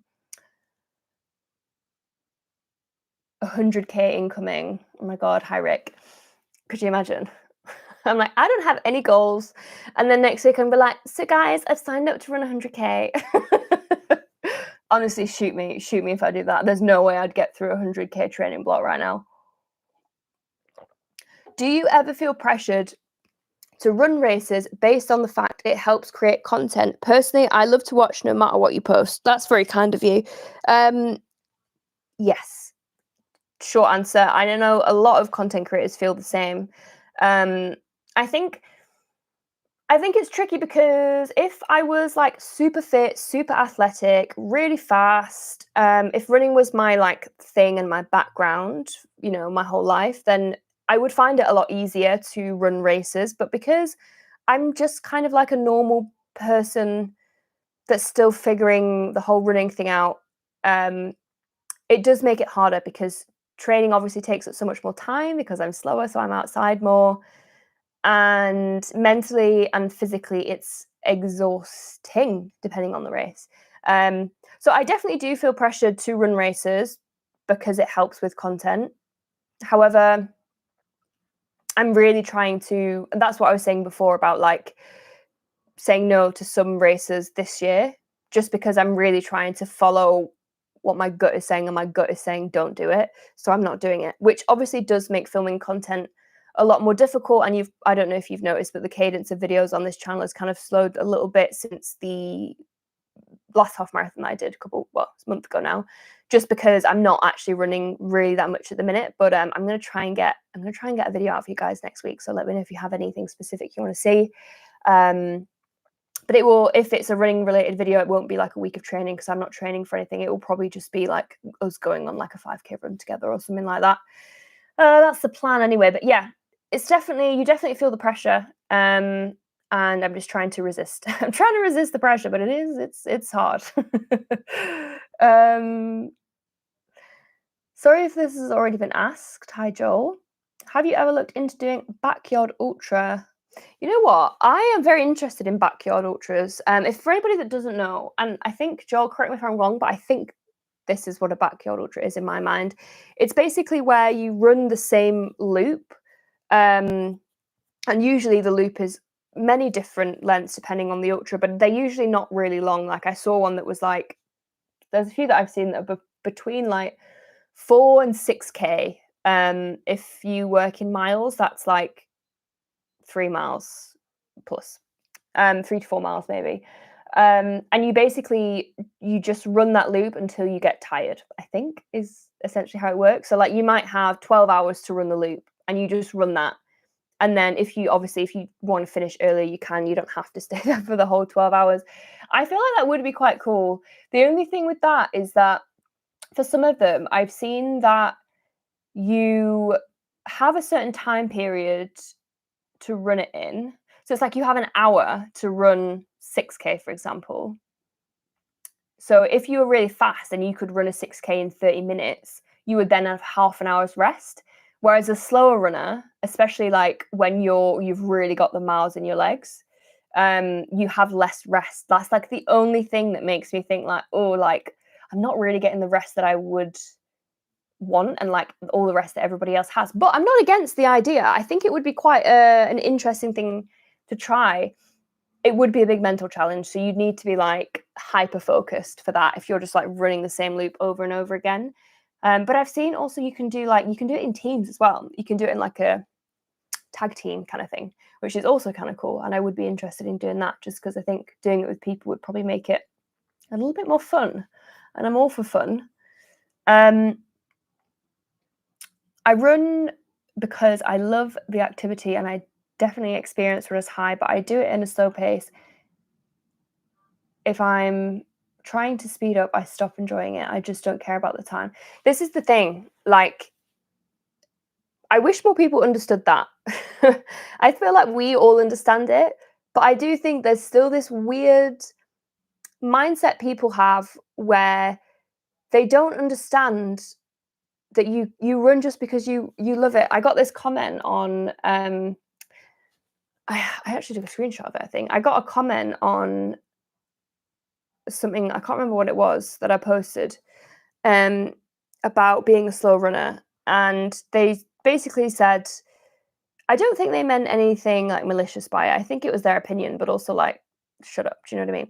100K incoming. Oh my God, hi Rick. Could you imagine? I'm like, I don't have any goals. And then next week I'm be like, so guys, I've signed up to run 100K. Honestly, shoot me if I do that. There's no way I'd get through a 100K training block right now. Do you ever feel pressured to run races based on the fact it helps create content? Personally, I love to watch no matter what you post. That's very kind of you. Yes. Short answer. I know a lot of content creators feel the same. I think it's tricky because if I was super fit, super athletic, really fast, if running was my thing and my background, my whole life, then I would find it a lot easier to run races. But because I'm just kind of like a normal person that's still figuring the whole running thing out, it does make it harder because training obviously takes up so much more time because I'm slower, so I'm outside more. And mentally and physically, it's exhausting depending on the race. So I definitely do feel pressured to run races because it helps with content. However, I'm really trying to, and that's what I was saying before about saying no to some races this year, just because I'm really trying to follow what my gut is saying, and my gut is saying don't do it. So I'm not doing it, which obviously does make filming content a lot more difficult. And I don't know if you've noticed, but the cadence of videos on this channel has kind of slowed a little bit since the last half marathon that I did a month ago now, just because I'm not actually running really that much at the minute. But I'm going to try and get a video out for you guys next week. So let me know if you have anything specific you want to see. But it will, if it's a running related video, it won't be a week of training because I'm not training for anything. It will probably just be us going on a 5K run together or something like that. That's the plan anyway. But yeah, you definitely feel the pressure. And I'm just trying to resist. I'm trying to resist the pressure, but it's hard. Sorry if this has already been asked. Hi, Joel. Have you ever looked into doing backyard ultra? You know what? I am very interested in backyard ultras. If for anybody that doesn't know, and I think, Joel, correct me if I'm wrong, but I think this is what a backyard ultra is in my mind. It's basically where you run the same loop. And usually the loop is many different lengths depending on the ultra, but they're usually not really long. I saw one that was there's a few that I've seen that are between 4 and 6K. If you work in miles, that's 3 miles plus, 3 to 4 miles maybe. And you just run that loop until you get tired, I think is essentially how it works. So you might have 12 hours to run the loop and you just run that. And then if you want to finish early, you can. You don't have to stay there for the whole 12 hours. I feel like that would be quite cool. The only thing with that is that for some of them, I've seen that you have a certain time period to run it in. So it's like you have an hour to run 6K, for example. So if you were really fast and you could run a 6K in 30 minutes, you would then have half an hour's rest. Whereas a slower runner, especially like when you've really got the miles in your legs, you have less rest. That's like the only thing that makes me think like, oh, like I'm not really getting the rest that I would want and like all the rest that everybody else has. But I'm not against the idea. I think it would be quite an interesting thing to try. It would be a big mental challenge. So you'd need to be like hyper focused for that if you're just like running the same loop over and over again. But I've seen also you can do it in teams as well. You can do it in like a tag team kind of thing, which is also kind of cool. And I would be interested in doing that just because I think doing it with people would probably make it a little bit more fun. And I'm all for fun. I run because I love the activity and I definitely experience runner's high, but I do it in a slow pace. If I'm trying to speed up, I stop enjoying it. I just don't care about the time. This is the thing, like, I wish more people understood that. I feel like we all understand it, but I do think there's still this weird mindset people have where they don't understand that you run just because you love it. I got this comment on I actually took a screenshot of it, I think. I got a comment on something, I can't remember what it was, that I posted about being a slow runner. And they basically said, I don't think they meant anything like malicious by it. I think it was their opinion, but also like, shut up. Do you know what I mean?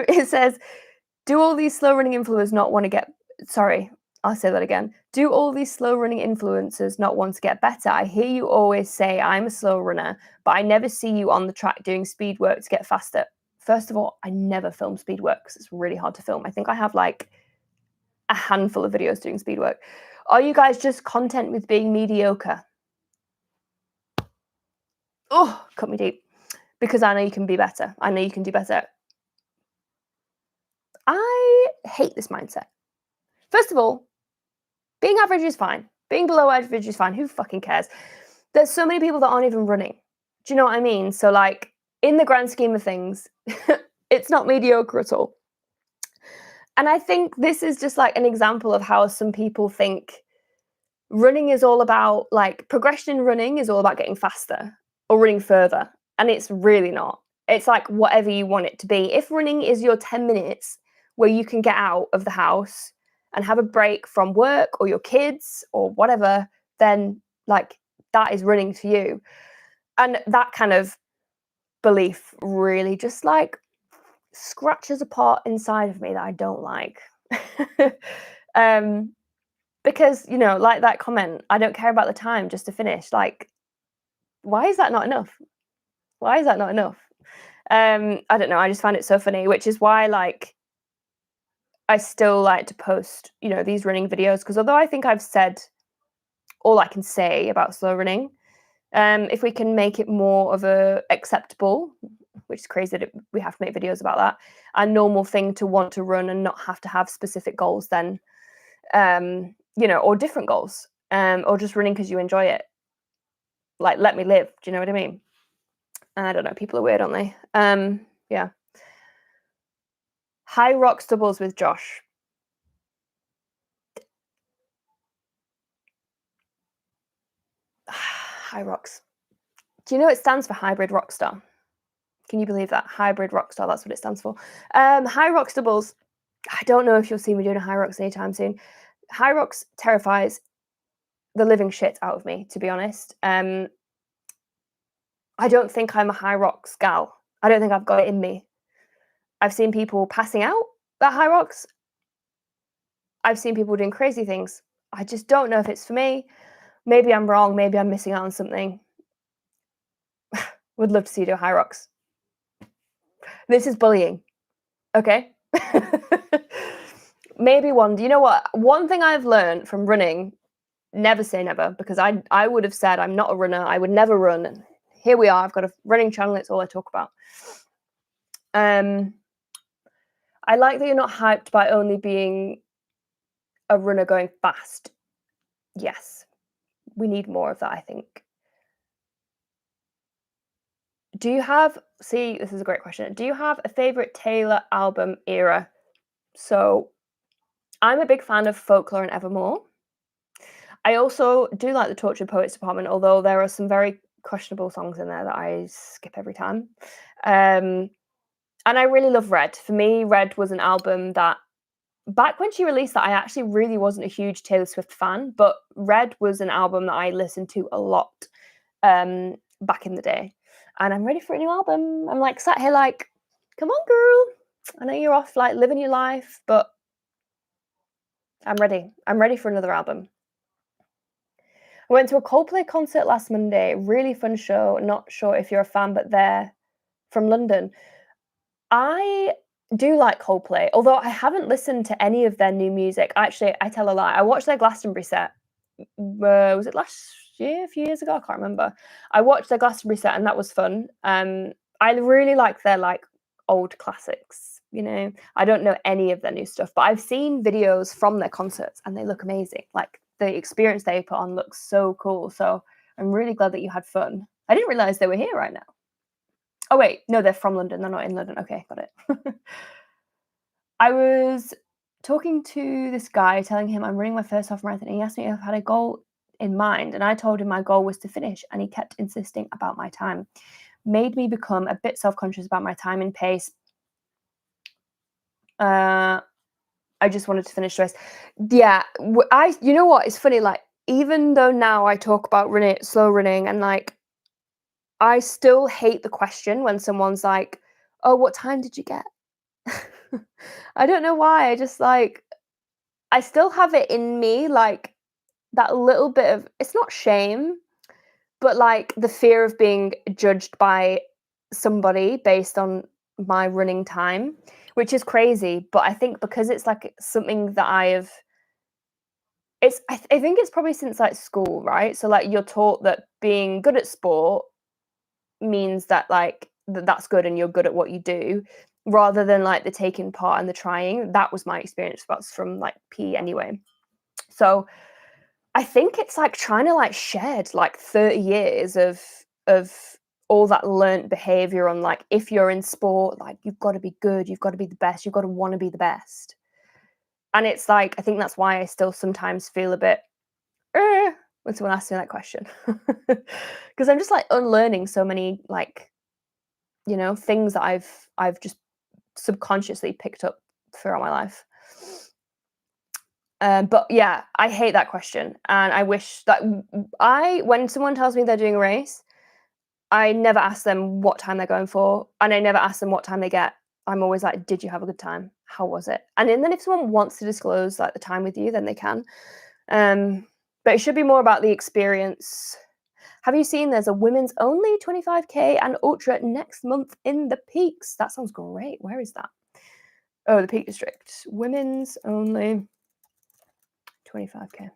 It says, do all these slow running influencers not want to get, sorry, I'll say that again. Do all these slow running influencers not want to get better? I hear you always say I'm a slow runner, but I never see you on the track doing speed work to get faster. First of all, I never film speed work because it's really hard to film. I think I have like a handful of videos doing speed work. Are you guys just content with being mediocre? Oh, cut me deep. Because I know you can be better. I know you can do better. I hate this mindset. First of all, being average is fine. Being below average is fine. Who fucking cares? There's so many people that aren't even running. Do you know what I mean? So, like, in the grand scheme of things, it's not mediocre at all. And I think this is just like an example of how some people think running is all about, like, progression in running is all about getting faster or running further. And it's really not. It's like whatever you want it to be. If running is your 10 minutes where you can get out of the house and have a break from work or your kids or whatever, then like that is running to you. And that kind of belief really just like scratches a part inside of me that I don't like. Because, you know, like that comment, I don't care about the time just to finish. Like, why is that not enough? Why is that not enough? I don't know. I just find it so funny, which is why like I still like to post, you know, these running videos because although I think I've said all I can say about slow running, if we can make it more of a acceptable, which is crazy that we have to make videos about that, a normal thing to want to run and not have to have specific goals, then, you know, or different goals, or just running because you enjoy it. Like, let me live. Do you know what I mean? I don't know. People are weird, aren't they? Yeah. Hyrox doubles with Josh. Hyrox. Do you know it stands for hybrid rockstar? Can you believe that? Hybrid rockstar, that's what it stands for. Hyrox doubles. I don't know if you'll see me doing a Hyrox anytime soon. Hyrox terrifies the living shit out of me, to be honest. I don't think I'm a Hyrox gal. I don't think I've got it in me. I've seen people passing out at Hyrox. I've seen people doing crazy things. I just don't know if it's for me. Maybe I'm wrong. Maybe I'm missing out on something. Would love to see you do a Hyrox. This is bullying. Okay? Maybe one. Do you know what? One thing I've learned from running, never say never, because I would have said I'm not a runner. I would never run. And here we are. I've got a running channel. It's all I talk about. I like that you're not hyped by only being a runner going fast. Yes, we need more of that, I think. Do you have see, this is a great question. Do you have a favorite Taylor album era? So, I'm a big fan of Folklore and Evermore. I also do like the Tortured Poets department, although there are some very questionable songs in there that I skip every time. Um, and I really love Red. For me, Red was an album that back when she released that, I actually really wasn't a huge Taylor Swift fan, but Red was an album that I listened to a lot back in the day. And I'm ready for a new album. I'm like sat here like, come on, girl. I know you're off like living your life, but I'm ready. I'm ready for another album. I went to a Coldplay concert last Monday. Really fun show. Not sure if you're a fan, but they're from London. I do like Coldplay, although I haven't listened to any of their new music. Actually, I tell a lie. I watched their Glastonbury set. Was it last year? A few years ago? I can't remember. I watched their Glastonbury set, and that was fun. I really like their like old classics. You know, I don't know any of their new stuff, but I've seen videos from their concerts, and they look amazing. Like the experience they put on looks so cool. So I'm really glad that you had fun. I didn't realize they were here right now. Oh wait, no, they're from London. They're not in London. Okay, got it. I was talking to this guy, telling him I'm running my first half marathon, and he asked me if I had a goal in mind, and I told him my goal was to finish, and he kept insisting about my time. Made me become a bit self-conscious about my time and pace. I just wanted to finish the race. Yeah, you know what? It's funny. Like even though now I talk about slow running, and like I still hate the question when someone's like, "Oh, what time did you get?" I don't know why. I just like I still have it in me, like that little bit of it's not shame, but like the fear of being judged by somebody based on my running time, which is crazy. But I think because it's like something that I think it's probably since like school, right? So like you're taught that being good at sport means that like that's good and you're good at what you do rather than like the taking part and the trying. That was my experience from like PE anyway. So I think it's like trying to like shed like 30 years of all that learnt behavior on like if you're in sport, like you've got to be good, you've got to be the best, you've got to want to be the best. And it's like I think that's why I still sometimes feel a bit when someone asks me that question. Because I'm just like unlearning so many like, you know, things that I've just subconsciously picked up throughout my life. But yeah, I hate that question, and I wish that when someone tells me they're doing a race, I never ask them what time they're going for, and I never ask them what time they get. I'm always like, "Did you have a good time? How was it?" And then if someone wants to disclose like the time with you, then they can. But it should be more about the experience. Have you seen there's a women's only 25K and ultra next month in the Peaks? That sounds great. Where is that? Oh, the Peak District. Women's only 25K.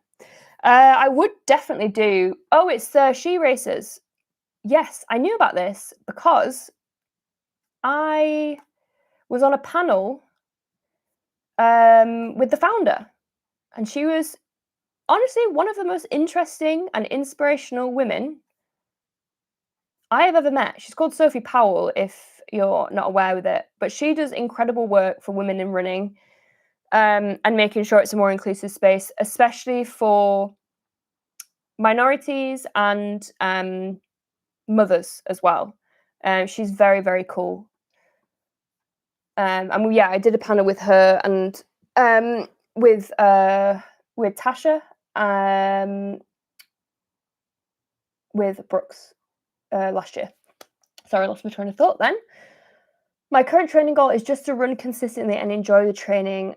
I would definitely do. Oh, it's She Races. Yes, I knew about this because I was on a panel with the founder, and she was honestly one of the most interesting and inspirational women I have ever met. She's called Sophie Powell, if you're not aware with it, but she does incredible work for women in running and making sure it's a more inclusive space, especially for minorities and mothers as well. She's very, very cool. And yeah, I did a panel with her and with Tasha, with Brooks last year. Sorry, I lost my train of thought then. My current training goal is just to run consistently and enjoy the training.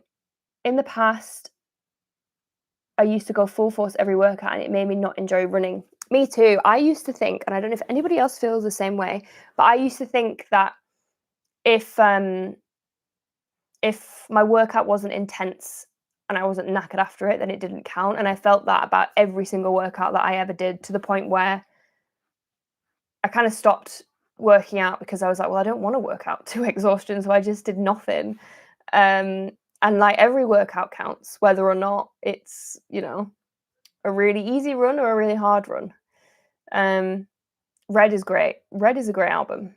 In the past, I used to go full force every workout and it made me not enjoy running. Me too. I used to think, and I don't know if anybody else feels the same way, but I used to think that if my workout wasn't intense and I wasn't knackered after it, then it didn't count. And I felt that about every single workout that I ever did, to the point where I kind of stopped working out because I was like, well, I don't want to work out to exhaustion, so I just did nothing. And like every workout counts, whether or not it's, you know, A really easy run or a really hard run? Red is great. Red is a great album.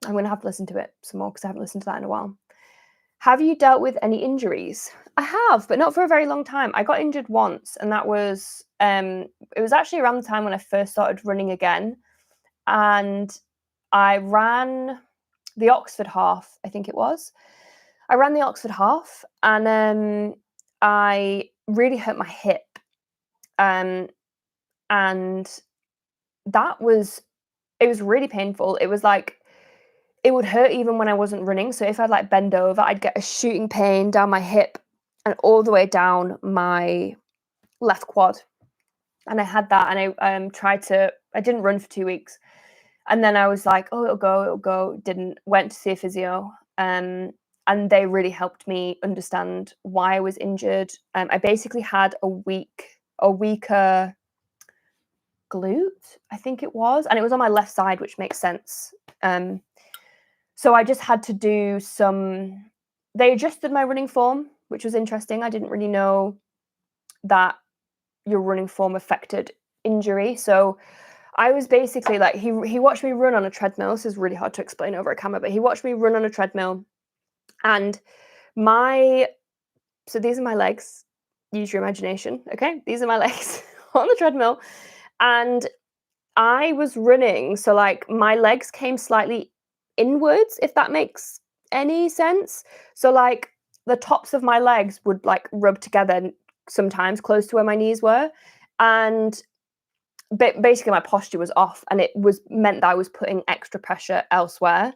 I'm gonna have to listen to it some more because I haven't listened to that in a while. Have you dealt with any injuries? I have, but not for a very long time. I got injured once, and that was it was actually around the time when I first started running again, and I ran the Oxford Half, I think it was. I ran the Oxford Half, and I really hurt my hip, and that was it was really painful. It was like it would hurt even when I wasn't running. So if I'd like bend over, I'd get a shooting pain down my hip and all the way down my left quad. And I had that, and I didn't run for 2 weeks. And then I was like, oh, it'll go. Didn't, went to see a physio. And they really helped me understand why I was injured. I basically had a weaker glute, I think it was. And it was on my left side, which makes sense. So I just had to do they adjusted my running form, which was interesting. I didn't really know that your running form affected injury. So I was basically like, he watched me run on a treadmill. This is really hard to explain over a camera, but he watched me run on a treadmill, and so these are my legs. Use your imagination, okay? These are my legs on the treadmill, and I was running, so like my legs came slightly inwards, if that makes any sense. So like the tops of my legs would like rub together sometimes close to where my knees were, and basically my posture was off, and it was meant that I was putting extra pressure elsewhere.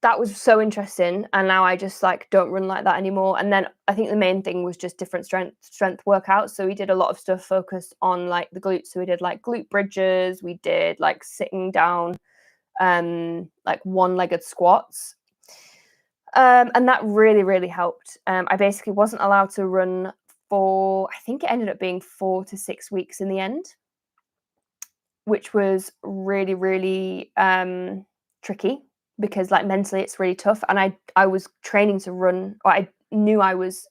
That was so interesting, and now I just like don't run like that anymore. And then I think the main thing was just different strength workouts. So we did a lot of stuff focused on like the glutes. So we did like glute bridges, we did like sitting down, like one-legged squats, and that really helped. I basically wasn't allowed to run for, I think it ended up being 4 to 6 weeks in the end, which was really tricky, because like mentally it's really tough. And I was training to run, or I knew I was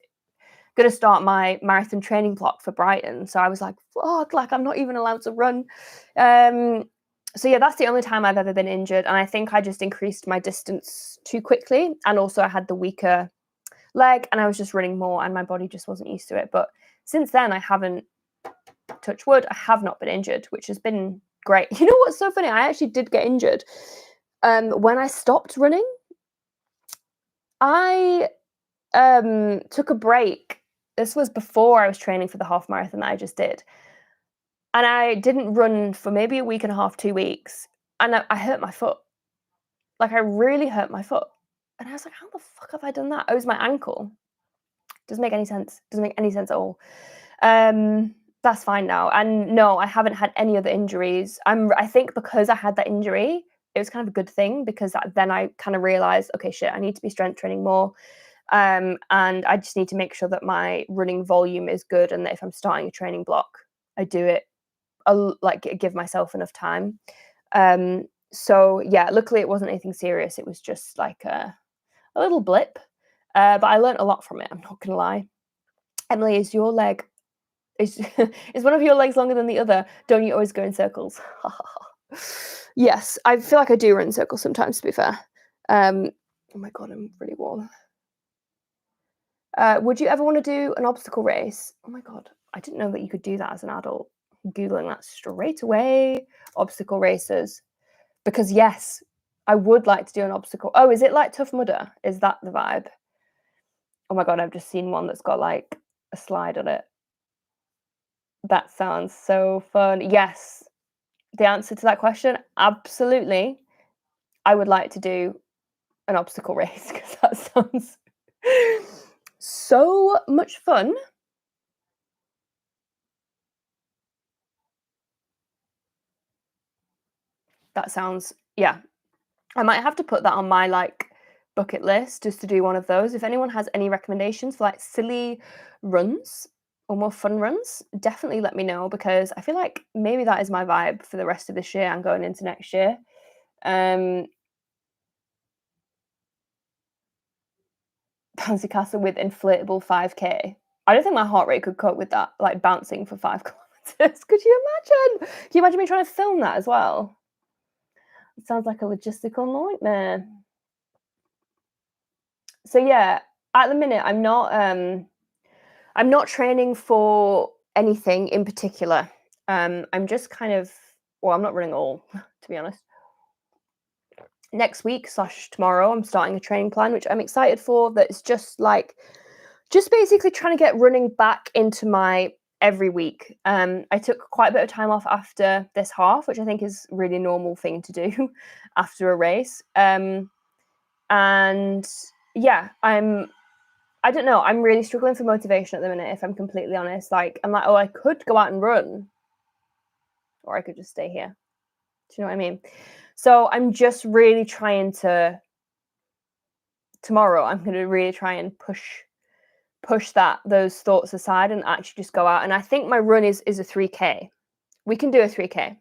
going to start my marathon training block for Brighton, so I was like, fuck, like I'm not even allowed to run. So yeah, that's the only time I've ever been injured, and I think I just increased my distance too quickly, and also I had the weaker leg, and I was just running more, and my body just wasn't used to it. But since then I haven't, touch wood, I have not been injured, which has been great. You know what's so funny? I actually did get injured when I stopped running. I took a break. This was before I was training for the half marathon that I just did. And I didn't run for maybe a week and a half, 2 weeks, and I hurt my foot. Like, I really hurt my foot. And I was like, "How the fuck have I done that?" Oh, it was my ankle. Doesn't make any sense. Doesn't make any sense at all. That's fine now. And no, I haven't had any other injuries. I think because I had that injury, it was kind of a good thing, because then I kind of realized, okay, shit, I need to be strength training more. And I just need to make sure that my running volume is good, and that if I'm starting a training block, I do it, like give myself enough time. So yeah, luckily it wasn't anything serious. It was just like a little blip. But I learned a lot from it, I'm not gonna lie. Emily, is your leg is is one of your legs longer than the other? Don't you always go in circles? Yes, I feel like I do run in circles sometimes, to be fair. Oh my god, I'm really warm. Would you ever want to do an obstacle race? Oh my god, I didn't know that you could do that as an adult. Googling that straight away. Obstacle races. Because yes, I would like to do an obstacle. Oh, is it like Tough Mudder? Is that the vibe? Oh my god, I've just seen one that's got like a slide on it. That sounds so fun. Yes, the answer to that question, absolutely. I would like to do an obstacle race, because that sounds so much fun. That sounds, yeah. I might have to put that on my like bucket list, just to do one of those. If anyone has any recommendations for like silly runs or more fun runs, definitely let me know, because I feel like maybe that is my vibe for the rest of this year and going into next year. Bouncy castle with inflatable 5K. I don't think my heart rate could cope with that, like bouncing for 5 kilometers. kilometers. Could you imagine? Can you imagine me trying to film that as well? It sounds like a logistical nightmare. So yeah, at the minute I'm not training for anything in particular. I'm just kind of, well, I'm not running all, to be honest. Next week / tomorrow, I'm starting a training plan, which I'm excited for. That it's just basically trying to get running back into my every week. I took quite a bit of time off after this half, which I think is a really normal thing to do after a race. And yeah, I don't know, I'm really struggling for motivation at the minute, if I'm completely honest. Like, I'm like, oh, I could go out and run, or I could just stay here. Do you know what I mean? So I'm just really trying to, tomorrow, I'm going to really try and push those thoughts aside and actually just go out. And I think my run is a 3K. We can do a 3K.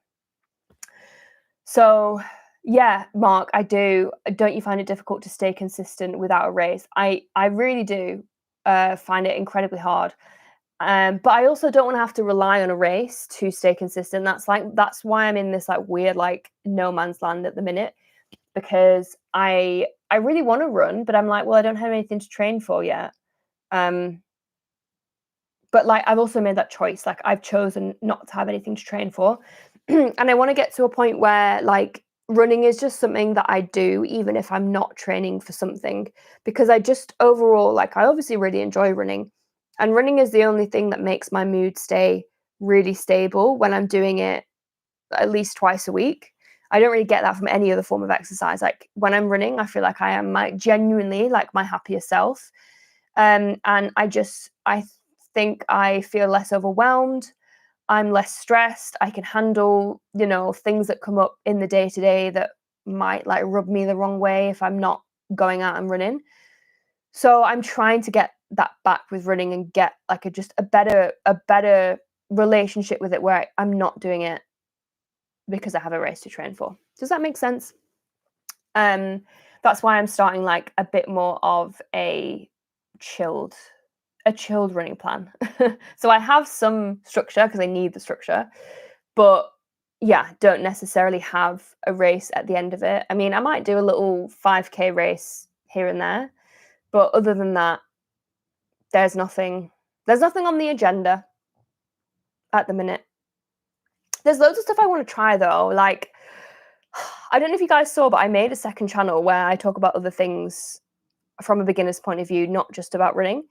So yeah, Mark, I do. Don't you find it difficult to stay consistent without a race? I really do find it incredibly hard. But I also don't want to have to rely on a race to stay consistent. That's why I'm in this like weird like no man's land at the minute, because I really want to run, but I'm like, well, I don't have anything to train for yet. But like I've also made that choice. Like I've chosen not to have anything to train for. And I want to get to a point where like running is just something that I do, even if I'm not training for something, because I just overall, like I obviously really enjoy running, and running is the only thing that makes my mood stay really stable when I'm doing it at least twice a week. I don't really get that from any other form of exercise. Like when I'm running, I feel like I am genuinely like my happiest self. And I think I feel less overwhelmed. I'm less stressed. I can handle, things that come up in the day to day that might like rub me the wrong way if I'm not going out and running. So I'm trying to get that back with running and get like a better relationship with it, where I'm not doing it because I have a race to train for. Does that make sense? That's why I'm starting like a bit more of a chilled running plan. So I have some structure because I need the structure, but yeah, don't necessarily have a race at the end of it. I mean, I might do a little 5K race here and there, but other than that, there's nothing on the agenda at the minute. There's loads of stuff I want to try though. Like, I don't know if you guys saw, but I made a second channel where I talk about other things from a beginner's point of view, not just about running.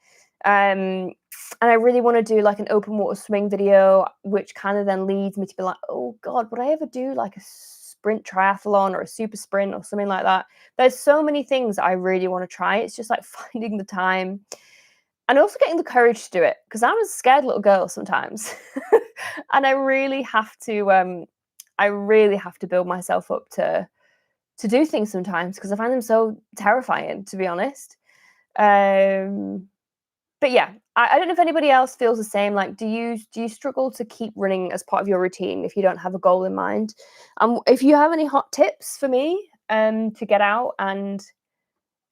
And I really want to do like an open water swimming video, which kind of then leads me to be like, oh God, would I ever do like a sprint triathlon or a super sprint or something like that? There's so many things I really want to try. It's just like finding the time and also getting the courage to do it, because I'm a scared little girl sometimes. And I really have to build myself up to do things sometimes, because I find them so terrifying, to be honest. But yeah, I don't know if anybody else feels the same. Like, do you struggle to keep running as part of your routine if you don't have a goal in mind? If you have any hot tips for me to get out and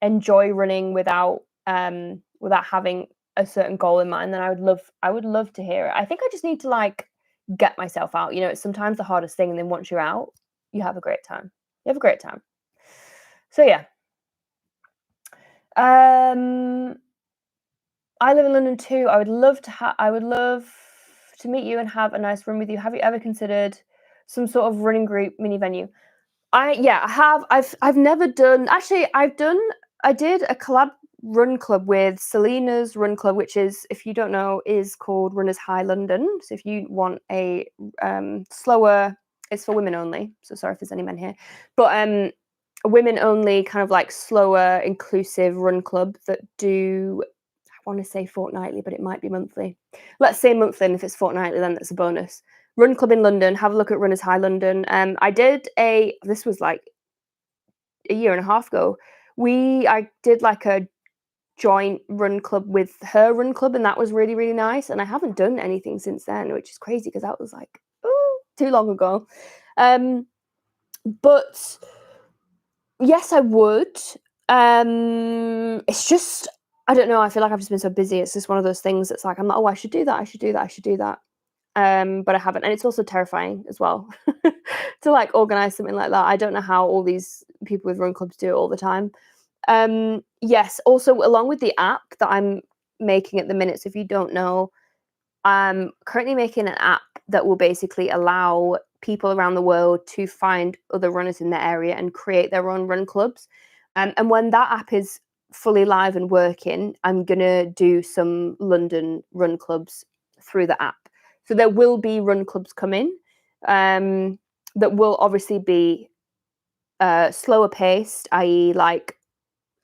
enjoy running without having a certain goal in mind, then I would love to hear it. I think I just need to like get myself out. It's sometimes the hardest thing, and then once you're out, you have a great time. So yeah. I live in London too. I would love to meet you and have a nice run with you. Have you ever considered some sort of running group mini venue? I have. I've never done. Actually, I did a collab run club with Selena's run club, which is, if you don't know, is called Runners High London. So if you want a slower, it's for women only. So sorry if there's any men here, but a women only kind of like slower, inclusive run club that do, I want to say fortnightly, but it might be monthly. Let's say monthly, and if it's fortnightly, then that's a bonus. Run club in London. Have a look at Runners High London. This was like a year and a half ago. I did like a joint run club with her run club, and that was really, really nice. And I haven't done anything since then, which is crazy because that was like too long ago. But yes, I would. It's just, I don't know. I feel like I've just been so busy. It's just one of those things that's like, I'm like, oh, I should do that. but I haven't, and it's also terrifying as well to like organize something like that. I don't know how all these people with run clubs do it all the time. Yes, also along with the app that I'm making at the minute. So if you don't know, I'm currently making an app that will basically allow people around the world to find other runners in their area and create their own run clubs. And when that app is fully live and working, I'm gonna do some London run clubs through the app. So there will be run clubs coming that will obviously be slower paced, i.e., like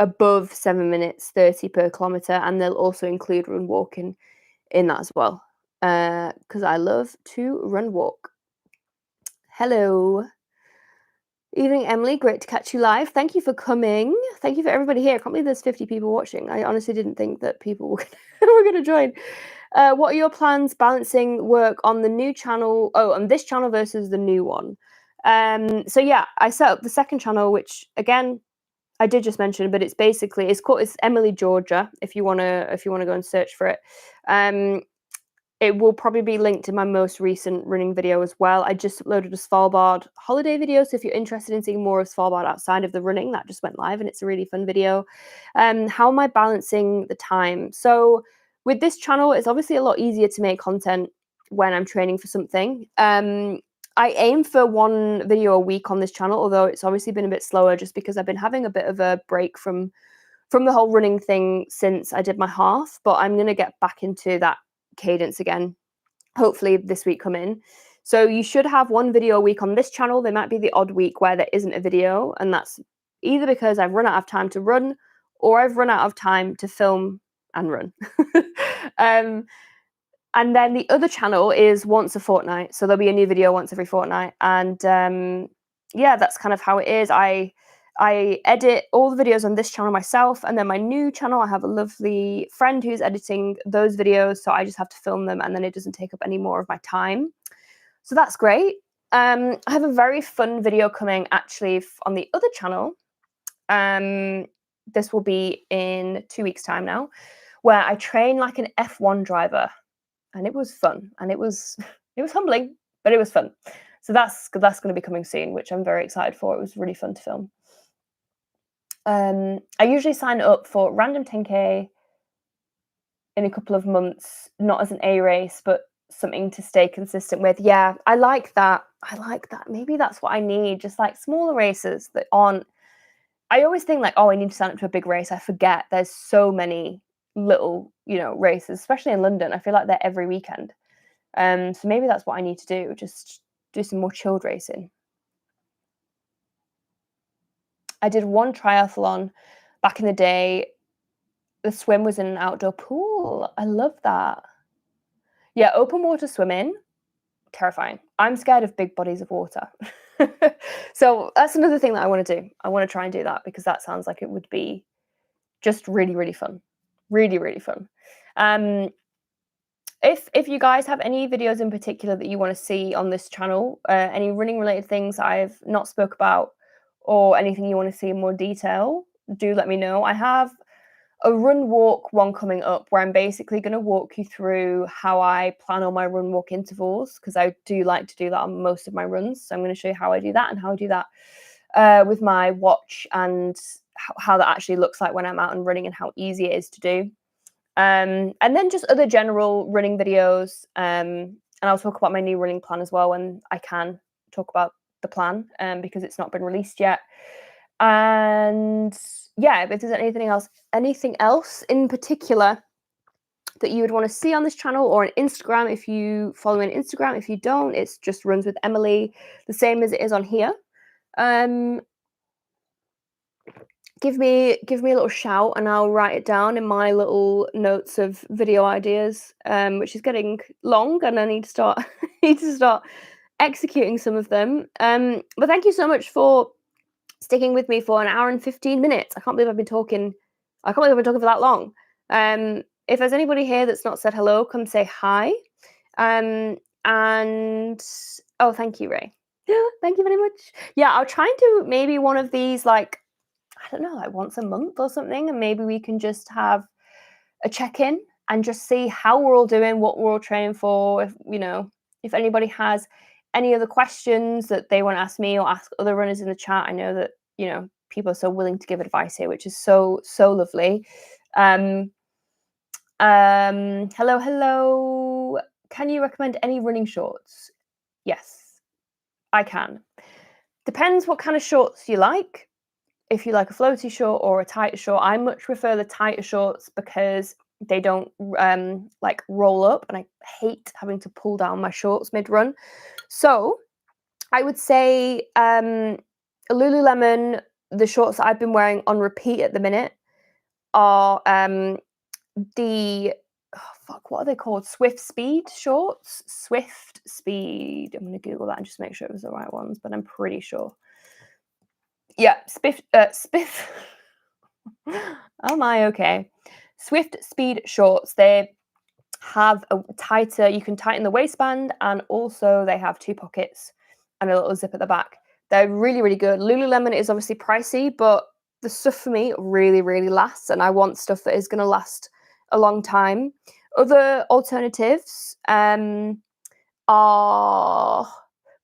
above 7 minutes 30 per kilometer, and they'll also include run walking in that as well. Because I love to run walk. Hello. Evening, Emily. Great to catch you live. Thank you for coming. Thank you for everybody here. I can't believe there's 50 people watching. I honestly didn't think that people were going to join. What are your plans balancing work on the new channel? Oh, on this channel versus the new one. So yeah, I set up the second channel, which again, I did just mention, but it's Emily Georgia. If you wanna go and search for it. It will probably be linked in my most recent running video as well. I just uploaded a Svalbard holiday video, so if you're interested in seeing more of Svalbard outside of the running, that just went live and it's a really fun video. How am I balancing the time? So with this channel, it's obviously a lot easier to make content when I'm training for something. I aim for one video a week on this channel, although it's obviously been a bit slower just because I've been having a bit of a break from the whole running thing since I did my half, but I'm going to get back into that cadence again, hopefully this week come in. So you should have one video a week on this channel. There might be the odd week where there isn't a video, and that's either because I've run out of time to run or I've run out of time to film and run. And then the other channel is once a fortnight. So there'll be a new video once every fortnight. And yeah, that's kind of how it is. I edit all the videos on this channel myself, and then my new channel, I have a lovely friend who's editing those videos, so I just have to film them, and then it doesn't take up any more of my time. So that's great. I have a very fun video coming actually on the other channel. This will be in 2 weeks' time now, where I train like an F1 driver, and it was fun, and it was humbling, but it was fun. So that's going to be coming soon, which I'm very excited for. It was really fun to film. I usually sign up for random 10K in a couple of months, not as an A race, but something to stay consistent with. Yeah, I like that. Maybe that's what I need, just like smaller races that aren't. I always think like, oh, I need to sign up to a big race. I forget there's so many little, races, especially in London. I feel like they're every weekend. So maybe that's what I need to do, just do some more chilled racing. I did one triathlon back in the day. The swim was in an outdoor pool. I love that. Yeah, open water swimming, terrifying. I'm scared of big bodies of water. So that's another thing that I want to do. I want to try and do that because that sounds like it would be just really, really fun. Really, really fun. If you guys have any videos in particular that you want to see on this channel, any running related things I've not spoke about, or anything you want to see in more detail, do let me know. I have a run walk one coming up where I'm basically going to walk you through how I plan all my run walk intervals, because I do like to do that on most of my runs. So I'm going to show you how I do that and how I do that with my watch, and how that actually looks like when I'm out and running and how easy it is to do. And then just other general running videos. And I'll talk about my new running plan as well when I can talk about the plan, because it's not been released yet. And yeah, if there's anything else in particular that you would want to see on this channel or on Instagram, if you follow me on Instagram. If you don't, it's just Runs with Emily, the same as it is on here. Give me a little shout and I'll write it down in my little notes of video ideas, which is getting long, and I need to start executing some of them. But thank you so much for sticking with me for an hour and 15 minutes. I can't believe I've been talking for that long. If there's anybody here that's not said hello, come say hi. And oh, thank you, Ray. Thank you very much. Yeah, I'll try and do maybe one of these, like, I don't know, like once a month or something, and maybe we can just have a check-in and just see how we're all doing, what we're all training for, if If anybody has any other questions that they want to ask me or ask other runners in the chat, I know that, you know, people are so willing to give advice here, which is so lovely. Hello. Can you recommend any running shorts? Yes, I can. Depends what kind of shorts you like. If you like a floaty short or a tighter short, I much prefer the tighter shorts because they don't like roll up, and I hate having to pull down my shorts mid-run. So I would say Lululemon, the shorts that I've been wearing on repeat at the minute are what are they called? Swift Speed shorts? Swift Speed. I'm going to Google that and just make sure it was the right ones, but I'm pretty sure. Yeah, Spiff. Am I okay? Swift Speed shorts. They have a tighter, you can tighten the waistband, and also they have 2 pockets and a little zip at the back. They're really, really good. Lululemon is obviously pricey, but the stuff for me really, really lasts, and I want stuff that is going to last a long time. Other alternatives are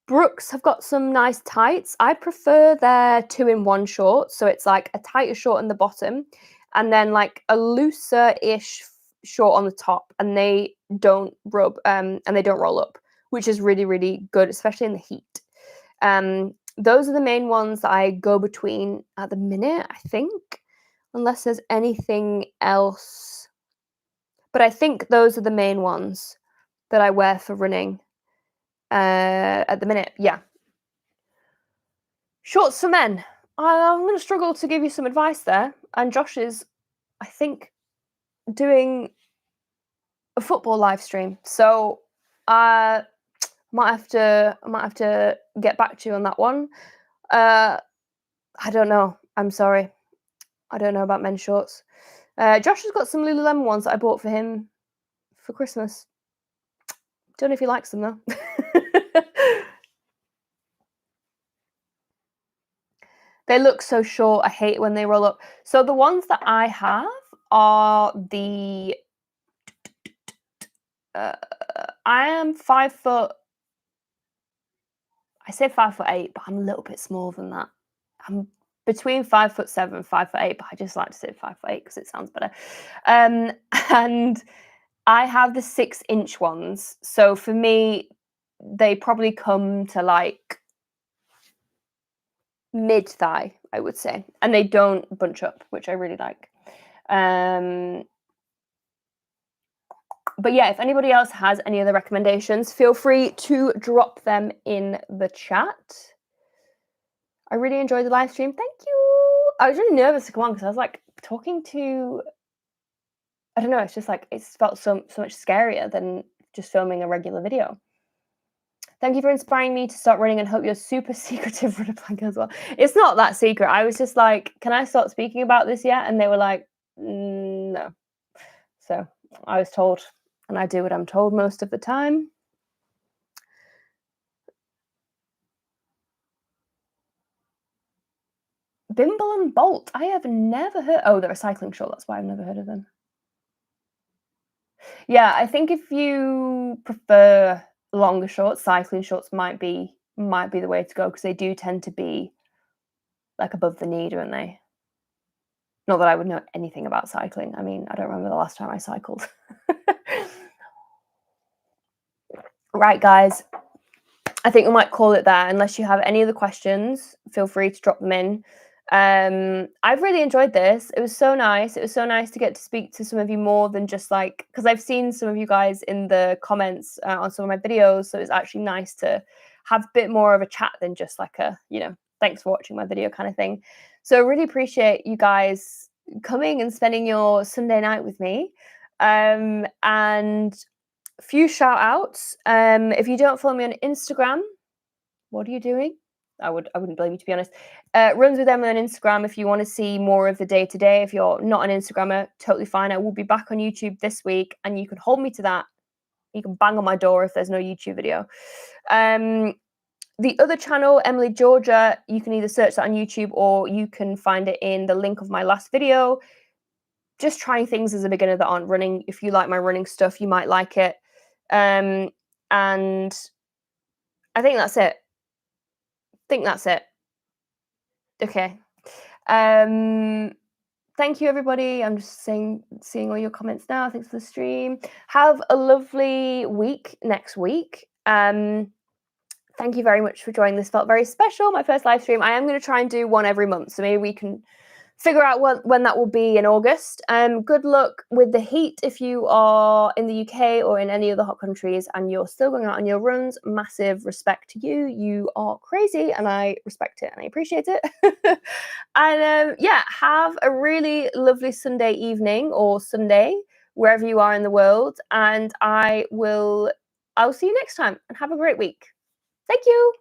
Brooks have got some nice tights. I prefer their 2-in-1 shorts, so it's like a tighter short in the bottom and then like a looser-ish short on the top, and they don't rub and they don't roll up, which is really, really good, especially in the heat. Those are the main ones that I go between at the minute, I think, unless there's anything else. But I think those are the main ones that I wear for running at the minute. Yeah. Shorts for men. I'm going to struggle to give you some advice there. And Josh is, I think, doing a football live stream. So I might have to get back to you on that one. I don't know. I'm sorry. I don't know about men's shorts. Josh has got some Lululemon ones that I bought for him for Christmas. Don't know if he likes them though. They look so short. I hate it when they roll up. So the ones that I have are the I am 5 foot. I say 5'8", but I'm a little bit smaller than that. I'm between 5'7", 5'8", but I just like to say 5'8" because it sounds better. And I have the 6-inch ones. So for me, they probably come to like mid-thigh, I would say. And they don't bunch up, which I really like. But yeah, if anybody else has any other recommendations, feel free to drop them in the chat. I really enjoyed the live stream. Thank you. I was really nervous to come on because I was like talking to, I don't know, it's just like, it's felt so much scarier than just filming a regular video. Thank you for inspiring me to start running and hope you're super secretive runner plank as well. It's not that secret. I was just like, can I start speaking about this yet? And they were like, no. So I was told, and I do what I'm told most of the time. Bimble and Bolt. I have never heard. Oh, they're a cycling short. That's why I've never heard of them. Yeah, I think if you prefer longer shorts, cycling shorts might be the way to go because they do tend to be like above the knee, don't they? Not that I would know anything about cycling. I mean, I don't remember the last time I cycled. Right, guys. I think we might call it there. Unless you have any other questions, feel free to drop them in. I've really enjoyed this. It was so nice. It was so nice to get to speak to some of you more than just like, because I've seen some of you guys in the comments on some of my videos. So it's actually nice to have a bit more of a chat than just like a, thanks for watching my video kind of thing. So I really appreciate you guys coming and spending your Sunday night with me. And a few shout outs. If you don't follow me on Instagram, what are you doing? I wouldn't blame you, to be honest. Runs with Emily on Instagram if you want to see more of the day-to-day. If you're not an Instagrammer, totally fine. I will be back on YouTube this week, and you can hold me to that. You can bang on my door if there's no YouTube video. The other channel, Emily Georgia, you can either search that on YouTube or you can find it in the link of my last video. Just trying things as a beginner that aren't running. If you like my running stuff, you might like it. And I think that's it. Okay. Thank you, everybody. I'm just seeing all your comments now. Thanks for the stream. Have a lovely week next week. Thank you very much for joining. This felt very special. My first live stream. I am going to try and do one every month, so maybe we can figure out when that will be in August. Good luck with the heat if you are in the UK or in any other hot countries and you're still going out on your runs. Massive respect to you. You are crazy and I respect it and I appreciate it. And yeah, have a really lovely Sunday evening or Sunday, wherever you are in the world. And I'll see you next time and have a great week. Thank you.